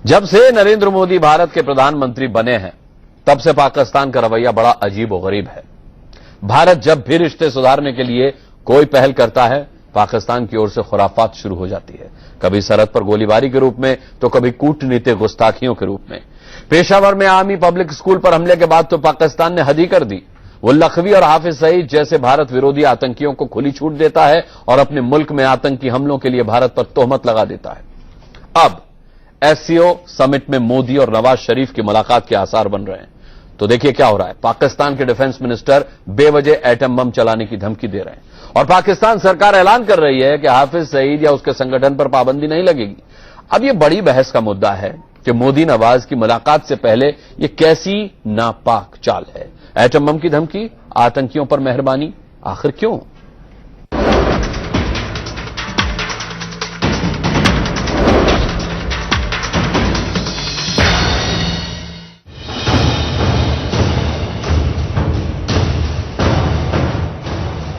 जब से नरेंद्र मोदी भारत के प्रधानमंत्री बने हैं, तब से पाकिस्तान का रवैया बड़ा अजीब और गरीब है। भारत जब भी रिश्ते सुधारने के लिए कोई पहल करता है, पाकिस्तान की ओर से खुराफात शुरू हो जाती है, कभी सरहद पर गोलीबारी के रूप में, तो कभी कूटनीतिक गुस्ताखियों के रूप में। पेशावर में आर्मी पब्लिक स्कूल पर हमले के बाद तो पाकिस्तान ने हद ही कर दी। वो लखवी और हाफिज सईद जैसे भारत विरोधी आतंकियों को खुली छूट देता है और अपने मुल्क में आतंकी हमलों के लिए भारत पर तोहमत लगा देता है। अब एससीओ समिट में मोदी और नवाज शरीफ की मुलाकात के आसार बन रहे हैं। तो देखिए क्या हो रहा है। पाकिस्तान के डिफेंस मिनिस्टर बेवजह एटम बम चलाने की धमकी दे रहे हैं और पाकिस्तान सरकार ऐलान कर रही है कि हाफिज सईद या उसके संगठन पर पाबंदी नहीं लगेगी। अब यह बड़ी बहस का मुद्दा है कि मोदी नवाज की मुलाकात से पहले यह कैसी नापाक चाल है। एटम बम की धमकी, आतंकियों पर मेहरबानी, आखिर क्यों?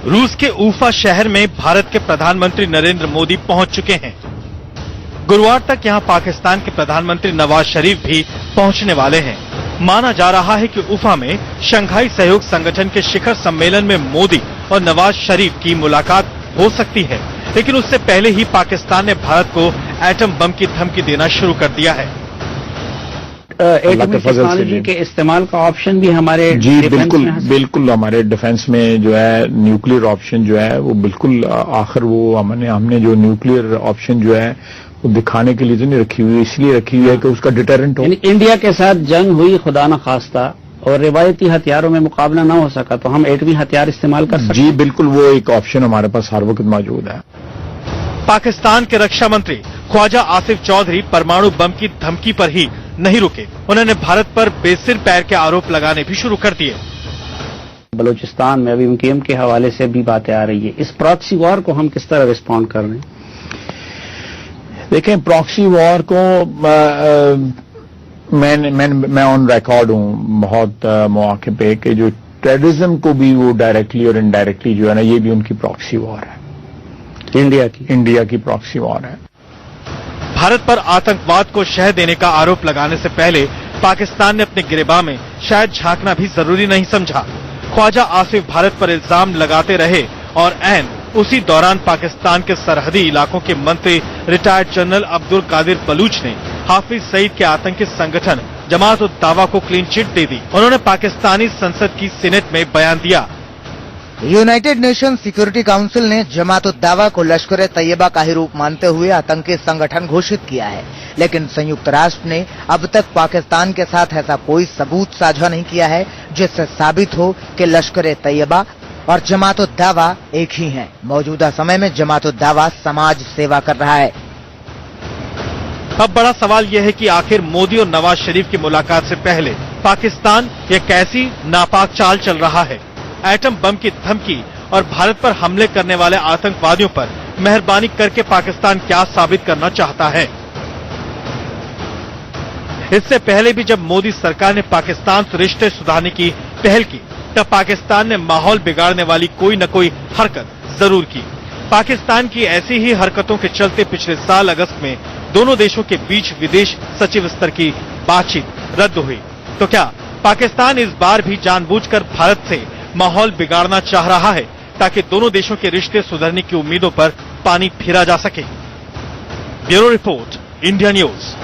रूस के ऊफा शहर में भारत के प्रधानमंत्री नरेंद्र मोदी पहुंच चुके हैं। गुरुवार तक यहां पाकिस्तान के प्रधानमंत्री नवाज शरीफ भी पहुंचने वाले हैं। माना जा रहा है कि ऊफा में शंघाई सहयोग संगठन के शिखर सम्मेलन में मोदी और नवाज शरीफ की मुलाकात हो सकती है, लेकिन उससे पहले ही पाकिस्तान ने भारत को एटम बम की धमकी देना शुरू कर दिया है। एटमी टेक्नोलॉजी के इस्तेमाल का ऑप्शन भी हमारे बिल्कुल हमारे डिफेंस में जो है न्यूक्लियर ऑप्शन जो है वो बिल्कुल आखिर वो हमने जो न्यूक्लियर ऑप्शन जो है वो दिखाने के लिए तो नहीं रखी हुई, इसलिए रखी हुई है कि उसका डिटरेंट हो। इंडिया के साथ जंग हुई खुदा न खास्ता और रिवायती हथियारों में मुकाबला ना हो सका तो हम एटमी हथियार इस्तेमाल कर सकते हैं। जी बिल्कुल, वो एक ऑप्शन हमारे पास हर वक्त मौजूद है। पाकिस्तान के रक्षा मंत्री ख्वाजा आसिफ चौधरी परमाणु बम की धमकी पर ही नहीं रुके। उन्होंने भारत पर बेसिर पैर के आरोप लगाने भी शुरू कर दिए। बलूचिस्तान में अभी MKM के हवाले से भी बातें आ रही है। इस प्रॉक्सी वॉर को हम किस तरह रिस्पॉन्ड कर रहे हैं? देखें, प्रॉक्सी वॉर को मैं ऑन रिकॉर्ड हूं बहुत मौके पे कि जो टेररिज्म को भी वो डायरेक्टली और इनडायरेक्टली जो है ना, ये भी उनकी प्रॉक्सी वॉर है। इंडिया की प्रॉक्सी वॉर है। भारत पर आतंकवाद को शह देने का आरोप लगाने से पहले पाकिस्तान ने अपने गिरेबान में शायद झांकना भी जरूरी नहीं समझा। ख्वाजा आसिफ भारत पर इल्जाम लगाते रहे और ऐन उसी दौरान पाकिस्तान के सरहदी इलाकों के मंत्री रिटायर्ड जनरल अब्दुल कादिर बलूच ने हाफिज सईद के आतंकी संगठन जमात उद दावा को क्लीन चिट दे दी। उन्होंने पाकिस्तानी संसद की सीनेट में बयान दिया। यूनाइटेड नेशन सिक्योरिटी काउंसिल ने जमात उद दावा को लश्कर तैयबा का ही रूप मानते हुए आतंकी संगठन घोषित किया है, लेकिन संयुक्त राष्ट्र ने अब तक पाकिस्तान के साथ ऐसा कोई सबूत साझा नहीं किया है जिससे साबित हो कि लश्कर तैयबा और जमात उद दावा एक ही हैं। मौजूदा समय में जमात उद दावा समाज सेवा कर रहा है। अब बड़ा सवाल यह है कि आखिर मोदी और नवाज शरीफ की मुलाकात से पहले पाकिस्तान ये कैसी नापाक चाल चल रहा है। एटम बम की धमकी और भारत पर हमले करने वाले आतंकवादियों पर मेहरबानी करके पाकिस्तान क्या साबित करना चाहता है? इससे पहले भी जब मोदी सरकार ने पाकिस्तान से रिश्ते सुधारने की पहल की, तब पाकिस्तान ने माहौल बिगाड़ने वाली कोई न कोई हरकत जरूर की। पाकिस्तान की ऐसी ही हरकतों के चलते पिछले साल अगस्त में दोनों देशों के बीच विदेश सचिव स्तर की बातचीत रद्द हुई। तो क्या पाकिस्तान इस बार भी जानबूझकर भारत से माहौल बिगाड़ना चाह रहा है ताकि दोनों देशों के रिश्ते सुधरने की उम्मीदों पर पानी फिरा जा सके? Bureau report, India news.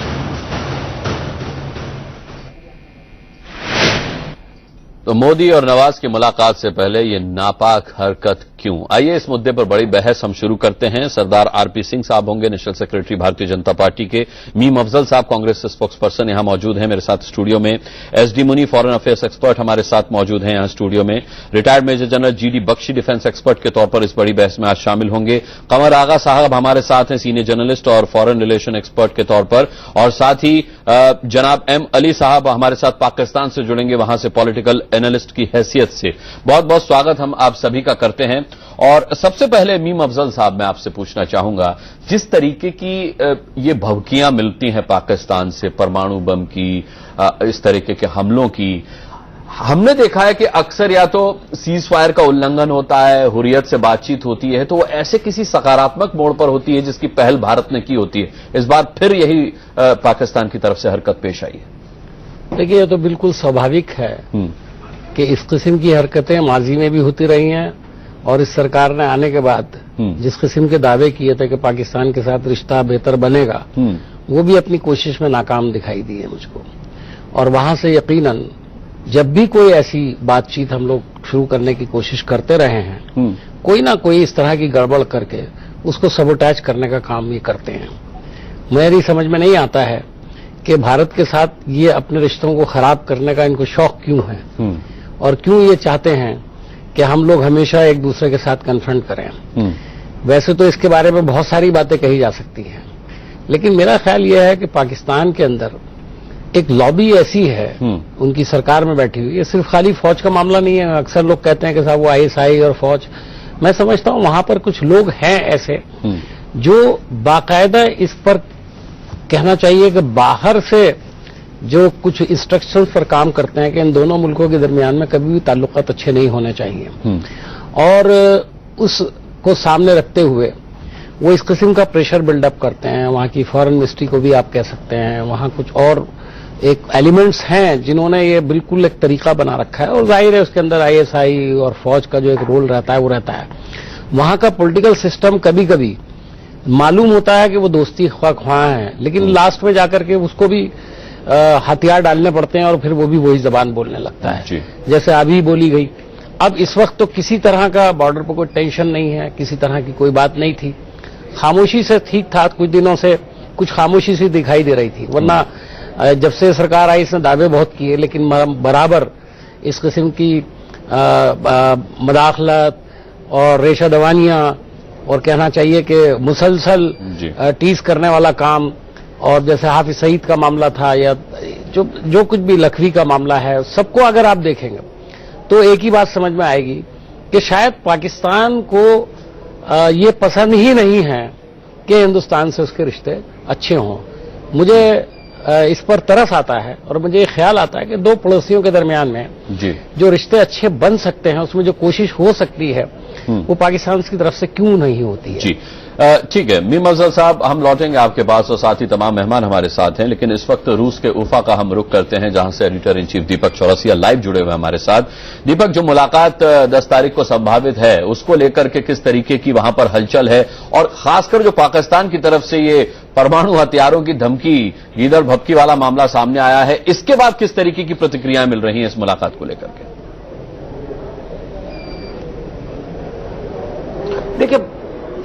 तो मोदी और नवाज की मुलाकात से पहले ये नापाक हरकत क्यों? आइए इस मुद्दे पर बड़ी बहस हम शुरू करते हैं। सरदार आरपी सिंह साहब होंगे, national secretary Bharatiya Janata party के। मीम अफजल साहब कांग्रेस के स्पोक्स पर्सन यहां मौजूद हैं मेरे साथ स्टूडियो में। SD Muni foreign affairs expert हमारे साथ मौजूद हैं यहां स्टूडियो में। Retired major general GD Bakshi defence expert के तौर पर इस बड़ी बहस में आज शामिल होंगे। कमर आगा साहब हमारे साथ हैं, सीनियर जर्नलिस्ट और फॉरेन रिलेशन एक्सपर्ट के तौर पर। और साथ ही जनाब एम अली साहब हमारे साथ पाकिस्तान से जुड़ेंगे, वहां से पॉलिटिकल एनालिस्ट की हैसियत से। बहुत बहुत स्वागत हम आप सभी का करते हैं। और सबसे पहले मीम अफजल साहब मैं आपसे पूछना चाहूंगा, जिस तरीके की ये भभकियां मिलती हैं पाकिस्तान से, परमाणु बम की, इस तरीके के हमलों की, हमने देखा है कि अक्सर या तो सीज फायर का उल्लंघन होता है, हुर्रियत से बातचीत होती है, तो वो ऐसे किसी सकारात्मक मोड़ पर होती है जिसकी पहल भारत ने की होती है। इस बार फिर यही पाकिस्तान की तरफ से हरकत पेश आई है। देखिए, ये तो बिल्कुल स्वाभाविक है कि इस किस्म की हरकतें माजी में भी होती रही हैं और इस सरकार ने आने के बाद जिस किस्म के दावे किए थे कि पाकिस्तान के साथ रिश्ता बेहतर बनेगा, वो भी अपनी कोशिश में नाकाम दिखाई दी है मुझको। और वहां से यकीनन जब भी कोई ऐसी बातचीत हम लोग शुरू करने की कोशिश करते रहे हैं, कोई ना कोई इस तरह की गड़बड़ करके उसको सबोटैच करने का काम ये करते हैं। मेरी समझ में नहीं आता है कि भारत के साथ ये अपने रिश्तों को खराब करने का इनको शौक क्यों है और क्यों ये चाहते हैं कि हम लोग हमेशा एक दूसरे के साथ कन्फ्रंट करें। वैसे तो इसके बारे में बहुत सारी बातें कही जा सकती हैं, लेकिन मेरा ख्याल यह है कि पाकिस्तान के अंदर एक लॉबी ऐसी है उनकी सरकार में बैठी हुई। ये सिर्फ खाली फौज का मामला नहीं है। अक्सर लोग कहते हैं कि साहब वो आईएसआई और फौज, मैं समझता हूं वहां पर कुछ लोग हैं ऐसे जो बाकायदा इस पर कहना चाहिए कि बाहर से जो कुछ इंस्ट्रक्शंस पर काम करते हैं कि इन दोनों मुल्कों के दरमियान में कभी भी ताल्लुकात अच्छे नहीं होने चाहिए, और उसको सामने रखते हुए वो इस किस्म का प्रेशर बिल्डअप करते हैं। वहां की फॉरेन मिनिस्ट्री को भी आप कह सकते हैं, वहां कुछ और एक एलिमेंट्स हैं जिन्होंने ये बिल्कुल एक तरीका बना रखा है, और जाहिर है उसके अंदर आईएसआई और फौज का जो एक रोल रहता है वो रहता है। वहां का पॉलिटिकल सिस्टम कभी कभी मालूम होता है कि वो दोस्ती ख्वाह है, लेकिन लास्ट में जाकर के उसको भी हथियार डालने पड़ते हैं और फिर वो भी वही जबान बोलने लगता है जैसे अभी बोली गई। अब इस वक्त तो किसी तरह का बॉर्डर पर कोई टेंशन नहीं है, किसी तरह की कोई बात नहीं थी, खामोशी से ठीक था। कुछ दिनों से कुछ खामोशी सी दिखाई दे रही थी, वरना जब से सरकार आई इसने दावे बहुत किए, लेकिन बराबर इस किस्म की मदाखलत और रेशा दवानियां और कहना चाहिए कि मुसलसल टीज करने वाला काम, और जैसे हाफिज सईद का मामला था या जो कुछ भी लखवी का मामला है, सबको अगर आप देखेंगे तो एक ही बात समझ में आएगी कि शायद पाकिस्तान को ये पसंद ही नहीं है कि हिंदुस्तान से उसके रिश्ते अच्छे हों। मुझे इस पर तरस आता है और मुझे ये ख्याल आता है कि दो पड़ोसियों के दरमियान में जो रिश्ते अच्छे बन सकते हैं उसमें जो कोशिश हो सकती है वो पाकिस्तान की तरफ से क्यों नहीं होती है। जी ठीक है मीम अफजल साहब, हम लौटेंगे आपके पास और साथ ही तमाम मेहमान हमारे साथ हैं, लेकिन इस वक्त रूस के उफा का हम रुख करते हैं जहां से editor in chief Deepak Chaurasia live जुड़े हुए हमारे साथ। दीपक, जो मुलाकात 10 तारीख को संभावित है उसको लेकर के किस तरीके की वहां पर हलचल है, और खासकर जो पाकिस्तान की तरफ से ये परमाणु हथियारों की धमकी, गीदड़ भपकी वाला मामला सामने आया है, इसके बाद किस तरीके की प्रतिक्रियाएं मिल रही हैं इस मुलाकात को लेकर के? देखिए,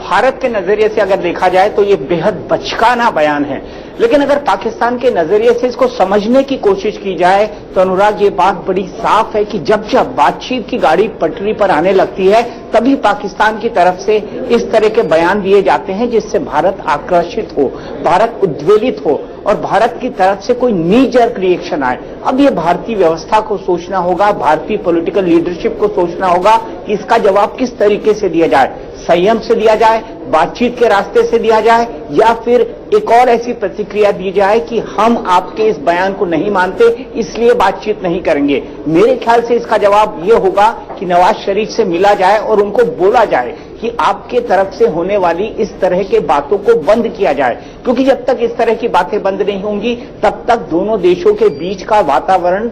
भारत के नजरिए से अगर देखा जाए तो ये बेहद बचकाना बयान है, लेकिन अगर पाकिस्तान के नजरिए से इसको समझने की कोशिश की जाए तो अनुराग, ये बात बड़ी साफ है कि जब जब बातचीत की गाड़ी पटरी पर आने लगती है तभी पाकिस्तान की तरफ से इस तरह के बयान दिए जाते हैं जिससे भारत आकर्षित हो, भारत उद्वेलित हो और भारत की तरफ से कोई नी जर्क रिएक्शन आए। अब ये भारतीय व्यवस्था को सोचना होगा, भारतीय पॉलिटिकल लीडरशिप को सोचना होगा कि इसका जवाब किस तरीके से दिया जाए, संयम से दिया जाए, बातचीत के रास्ते से दिया जाए, या फिर एक और ऐसी प्रतिक्रिया दी जाए कि हम आपके इस बयान को नहीं मानते इसलिए बातचीत नहीं करेंगे। मेरे ख्याल से इसका जवाब ये होगा कि नवाज शरीफ से मिला जाए और उनको बोला जाए कि आपके तरफ से होने वाली इस तरह के बातों को बंद किया जाए, क्योंकि जब तक इस तरह की बातें बंद नहीं होंगी तब तक दोनों देशों के बीच का वातावरण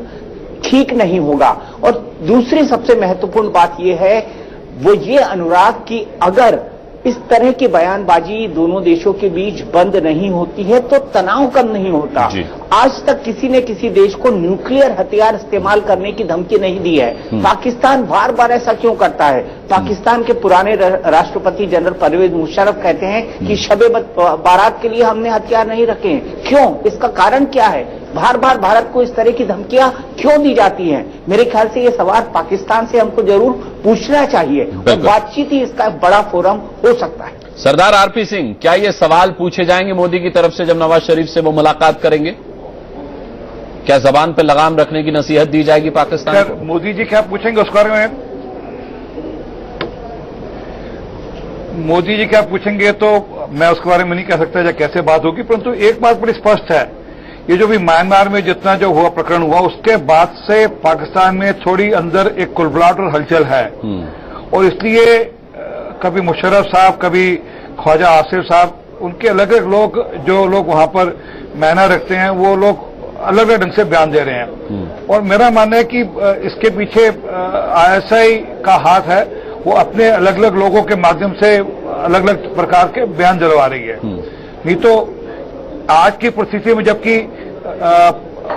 ठीक नहीं होगा। और दूसरी सबसे महत्वपूर्ण बात यह है वो ये अनुराग कि अगर इस तरह की बयानबाजी दोनों देशों के बीच बंद नहीं होती है तो तनाव कम नहीं होता। आज तक किसी ने किसी देश को न्यूक्लियर हथियार इस्तेमाल करने की धमकी नहीं दी है। पाकिस्तान बार बार ऐसा क्यों करता है? पाकिस्तान के पुराने राष्ट्रपति जनरल परवेज मुशर्रफ कहते हैं कि शबे बारात के लिए हमने हथियार नहीं रखे हैं। क्यों? इसका कारण क्या है? बार बार भारत को इस तरह की धमकियां क्यों दी जाती हैं? मेरे ख्याल से ये सवाल पाकिस्तान से हमको जरूर पूछना चाहिए और बातचीत ही इसका बड़ा फोरम हो सकता है। सरदार आरपी सिंह, क्या ये सवाल पूछे जाएंगे मोदी की तरफ से जब नवाज शरीफ से वो मुलाकात करेंगे? क्या जबान पे लगाम रखने की नसीहत दी जाएगी पाकिस्तान को? मोदी जी क्या पूछेंगे उस बारे में? मोदी जी क्या पूछेंगे तो मैं उसके बारे में नहीं कह सकता कैसे बात होगी, परंतु एक बात बड़ी स्पष्ट है ये जो भी म्यांमार में जितना जो हुआ प्रकरण हुआ उसके बाद से पाकिस्तान में थोड़ी अंदर एक कुलबुलाहट और हलचल है। और इसलिए कभी मुशर्रफ साहब, कभी ख्वाजा आसिफ साहब, उनके अलग अलग लोग, जो लोग वहां पर मायना रखते हैं, वो लोग अलग अलग ढंग से बयान दे रहे हैं। और मेरा मानना है कि इसके पीछे ISI का हाथ है, वो अपने अलग अलग लोगों के माध्यम से अलग अलग प्रकार के बयान दिलवा रही है। नहीं तो आज की परिस्थिति में जबकि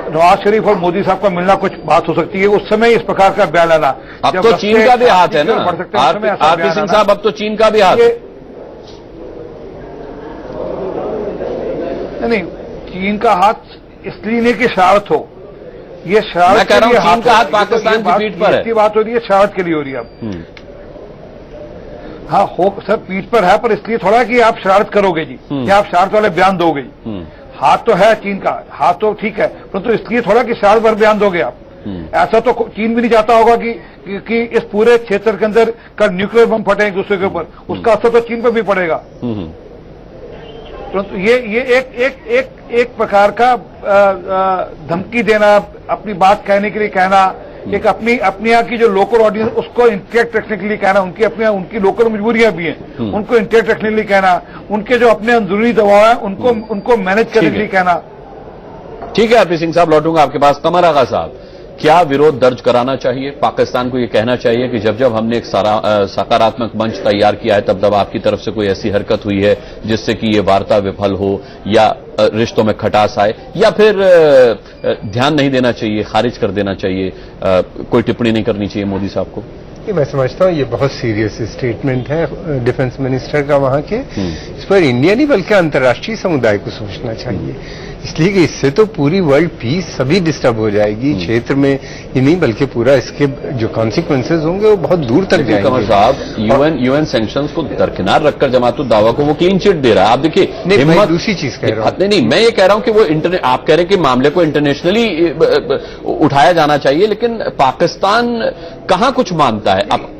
नवाज शरीफ और मोदी साहब का मिलना कुछ बात हो सकती है, उस समय इस प्रकार का बयान लाना, अब तो चीन का भी हाथ है ना आरपी सिंह साहब, अब तो चीन का भी हाथ है। नहीं, चीन का हाथ इसलिए नहीं कि शरारत हो, ये शरारत, मैं कह रहा हूं चीन का हाथ पाकिस्तान की पीठ पर है। इसकी बात हो रही है, शरारत के लिए हो रही है अब। हाँ, हो सर पीठ पर है, पर इसलिए थोड़ा कि आप शरारत करोगे जी, या आप शरारत वाले बयान दोगे जी। हाथ तो है चीन का, हाथ तो ठीक है, परंतु इसलिए थोड़ा कि शरारत पर बयान दोगे आप। ऐसा तो चीन भी नहीं चाहता होगा कि इस पूरे क्षेत्र के अंदर कल न्यूक्लियर बम फटे एक दूसरे के ऊपर, उसका असर तो चीन पर भी पड़ेगा। परंतु ये एक प्रकार का धमकी देना, अपनी बात कहने के लिए कहना, एक अपनी यहाँ की जो लोकल ऑडियंस उसको इंटैक्ट रखने के लिए कहना, उनकी लोकल मजबूरियां भी हैं, उनको इंटैक्ट रखने के लिए कहना, उनके जो अपने अंदरूनी दबाव है उनको मैनेज करने के लिए कहना। ठीक है आरपी सिंह साहब, लौटूंगा आपके पास। कमर आगा साहब, क्या विरोध दर्ज कराना चाहिए? पाकिस्तान को यह कहना चाहिए कि जब जब हमने एक सकारात्मक मंच तैयार किया है तब तब आपकी तरफ से कोई ऐसी हरकत हुई है जिससे कि ये वार्ता विफल हो या रिश्तों में खटास आए, या फिर ध्यान नहीं देना चाहिए, खारिज कर देना चाहिए, कोई टिप्पणी नहीं करनी चाहिए मोदी साहब को? मैं समझता हूँ ये बहुत सीरियस स्टेटमेंट है डिफेंस मिनिस्टर का वहां के। इस पर इंडिया नहीं बल्कि अंतर्राष्ट्रीय समुदाय को सोचना चाहिए, इसलिए कि इससे तो पूरी वर्ल्ड पीस सभी डिस्टर्ब हो जाएगी, क्षेत्र में ही नहीं बल्कि पूरा इसके जो कॉन्सिक्वेंसेज होंगे वो बहुत दूर तक जाएंगे। कमर साहब, यूएन सैंक्शंस को दरकिनार रखकर जमातुल दावा को वो क्लीन चिट दे रहा है। आप देखिए, मैं दूसरी चीज कह रहा हूँ। नहीं, मैं ये कह रहा हूं कि वो आप कह रहे हैं कि मामले को इंटरनेशनली उठाया जाना चाहिए, लेकिन पाकिस्तान कहां कुछ मानता है?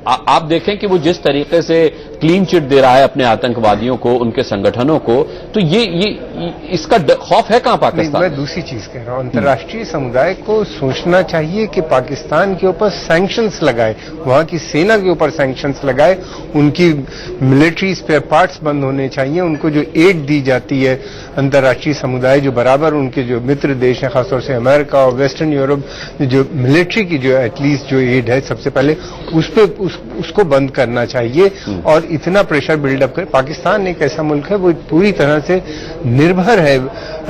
आप देखें कि वो जिस तरीके से क्लीन चिट दे रहा है अपने आतंकवादियों को, उनके संगठनों को, तो ये इसका खौफ है कहां पाकिस्तान? मैं दूसरी चीज कह रहा हूं, अंतर्राष्ट्रीय समुदाय को सोचना चाहिए कि पाकिस्तान के ऊपर सैंक्शंस लगाए, वहां की सेना के ऊपर सैंक्शंस लगाए, उनकी मिलिट्री स्पेयर पार्ट्स बंद होने चाहिए, उनको जो एड दी जाती है अंतर्राष्ट्रीय समुदाय जो बराबर उनके जो मित्र देश हैं, खासतौर से अमेरिका और वेस्टर्न यूरोप, जो मिलिट्री की जो एटलीस्ट जो एड है सबसे पहले उसको बंद करना चाहिए और इतना प्रेशर बिल्डअप करे। पाकिस्तान एक ऐसा मुल्क है वो पूरी तरह से निर्भर है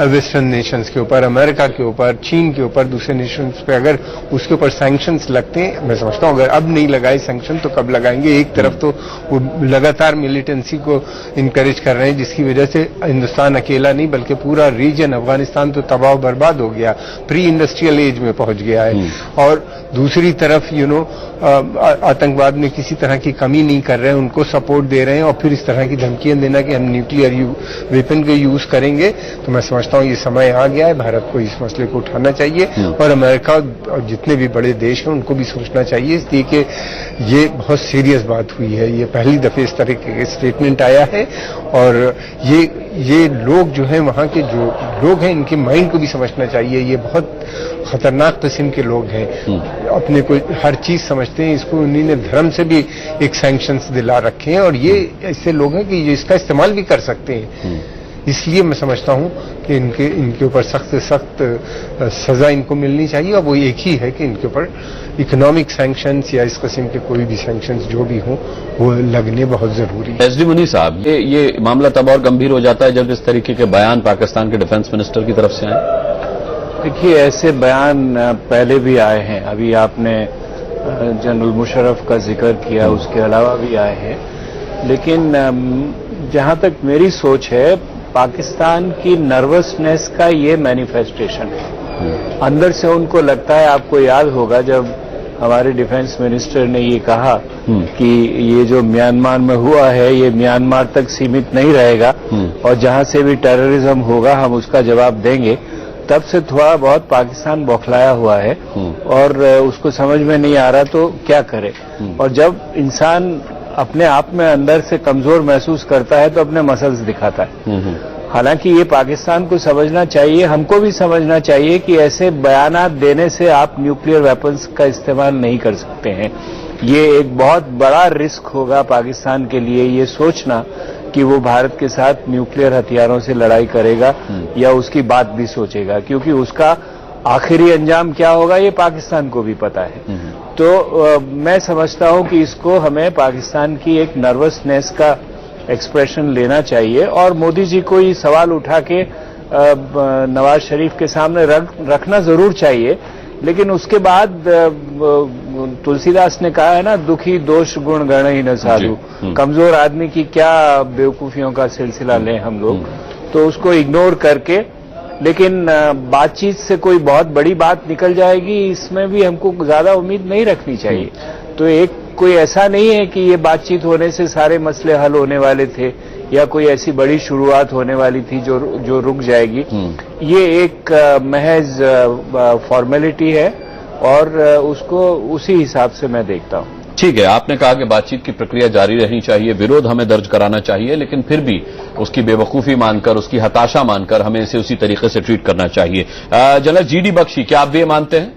वेस्टर्न नेशंस के ऊपर, अमेरिका के ऊपर, चीन के ऊपर, दूसरे नेशंस पे। अगर उसके ऊपर सैंक्शंस लगते हैं, मैं समझता हूं अगर अब नहीं लगाए सैंक्शन तो कब लगाएंगे? एक तरफ तो वो लगातार मिलिटेंसी को इनकरेज कर रहे हैं जिसकी वजह से हिंदुस्तान अकेला नहीं बल्कि पूरा रीजन, अफगानिस्तान तो तबाह बर्बाद हो गया, प्री इंडस्ट्रियल एज में पहुंच गया है। और दूसरी तरफ आतंकवाद में किसी तरह की कमी नहीं कर रहे हैं, उनको सपोर्ट दे रहे हैं और फिर इस तरह की धमकियां देना कि हम न्यूक्लियर वेपन का यूज करेंगे। तो मैं समझता हूं ये समय आ गया है, भारत को इस मसले को उठाना चाहिए और अमेरिका और जितने भी बड़े देश हैं उनको भी सोचना चाहिए, इसलिए कि ये बहुत सीरियस बात हुई है। ये पहली दफे इस तरह के स्टेटमेंट आया है और ये लोग जो हैं, वहां के जो लोग हैं, इनके माइंड को भी समझना चाहिए। ये बहुत खतरनाक किस्म के लोग हैं, अपने को हर चीज समझते हैं, इसको उन्होंने धर्म से भी एक सैंक्शंस दिला रखे हैं और ये ऐसे लोग हैं कि इसका इस्तेमाल भी कर सकते हैं। इसलिए मैं समझता हूं कि इनके ऊपर सख्त से सख्त सजा इनको मिलनी चाहिए और वो एक ही है कि इनके ऊपर इकोनॉमिक सैंक्शंस या इस किस्म के कोई भी सैंक्शंस जो भी हों वो लगने बहुत जरूरी है। एसडी मुनीर साहब, ये मामला तब और गंभीर हो जाता है जब इस तरीके के बयान पाकिस्तान के डिफेंस मिनिस्टर की तरफ से आए। देखिए, ऐसे बयान पहले भी आए हैं, अभी आपने जनरल मुशर्रफ का जिक्र किया, उसके अलावा भी आए हैं, लेकिन जहां तक मेरी सोच है पाकिस्तान की नर्वसनेस का ये मैनिफेस्टेशन है। अंदर से उनको लगता है, आपको याद होगा जब हमारे डिफेंस मिनिस्टर ने ये कहा कि ये जो म्यांमार में हुआ है ये म्यांमार तक सीमित नहीं रहेगा और जहां से भी टेररिज्म होगा हम उसका जवाब देंगे, तब से थोड़ा बहुत पाकिस्तान बौखलाया हुआ है और उसको समझ में नहीं आ रहा तो क्या करे। और जब इंसान अपने आप में अंदर से कमजोर महसूस करता है तो अपने मसल्स दिखाता है। हालांकि ये पाकिस्तान को समझना चाहिए, हमको भी समझना चाहिए कि ऐसे बयानात देने से आप न्यूक्लियर वेपन्स का इस्तेमाल नहीं कर सकते हैं। ये एक बहुत बड़ा रिस्क होगा पाकिस्तान के लिए, ये सोचना कि वो भारत के साथ न्यूक्लियर हथियारों से लड़ाई करेगा या उसकी बात भी सोचेगा, क्योंकि उसका आखिरी अंजाम क्या होगा ये पाकिस्तान को भी पता है। तो मैं समझता हूं कि इसको हमें पाकिस्तान की एक नर्वसनेस का एक्सप्रेशन लेना चाहिए और मोदी जी को ये सवाल उठा के नवाज शरीफ के सामने रखना जरूर चाहिए। लेकिन उसके बाद तुलसीदास ने कहा है ना, दुखी दोष गुण गण ही न साधु, कमजोर आदमी की क्या बेवकूफियों का सिलसिला लें हम लोग, तो उसको इग्नोर करके, लेकिन बातचीत से कोई बहुत बड़ी बात निकल जाएगी इसमें भी हमको ज्यादा उम्मीद नहीं रखनी चाहिए। तो एक कोई ऐसा नहीं है कि ये बातचीत होने से सारे मसले हल होने वाले थे या कोई ऐसी बड़ी शुरुआत होने वाली थी जो रुक जाएगी। ये एक महज फॉर्मेलिटी है और उसको उसी हिसाब से मैं देखता हूं। ठीक है, आपने कहा कि बातचीत की प्रक्रिया जारी रहनी चाहिए, विरोध हमें दर्ज कराना चाहिए, लेकिन फिर भी उसकी बेवकूफी मानकर, उसकी हताशा मानकर हमें इसे उसी तरीके से ट्रीट करना चाहिए। जनरल जीडी बख्शी, क्या आप भी ये मानते हैं?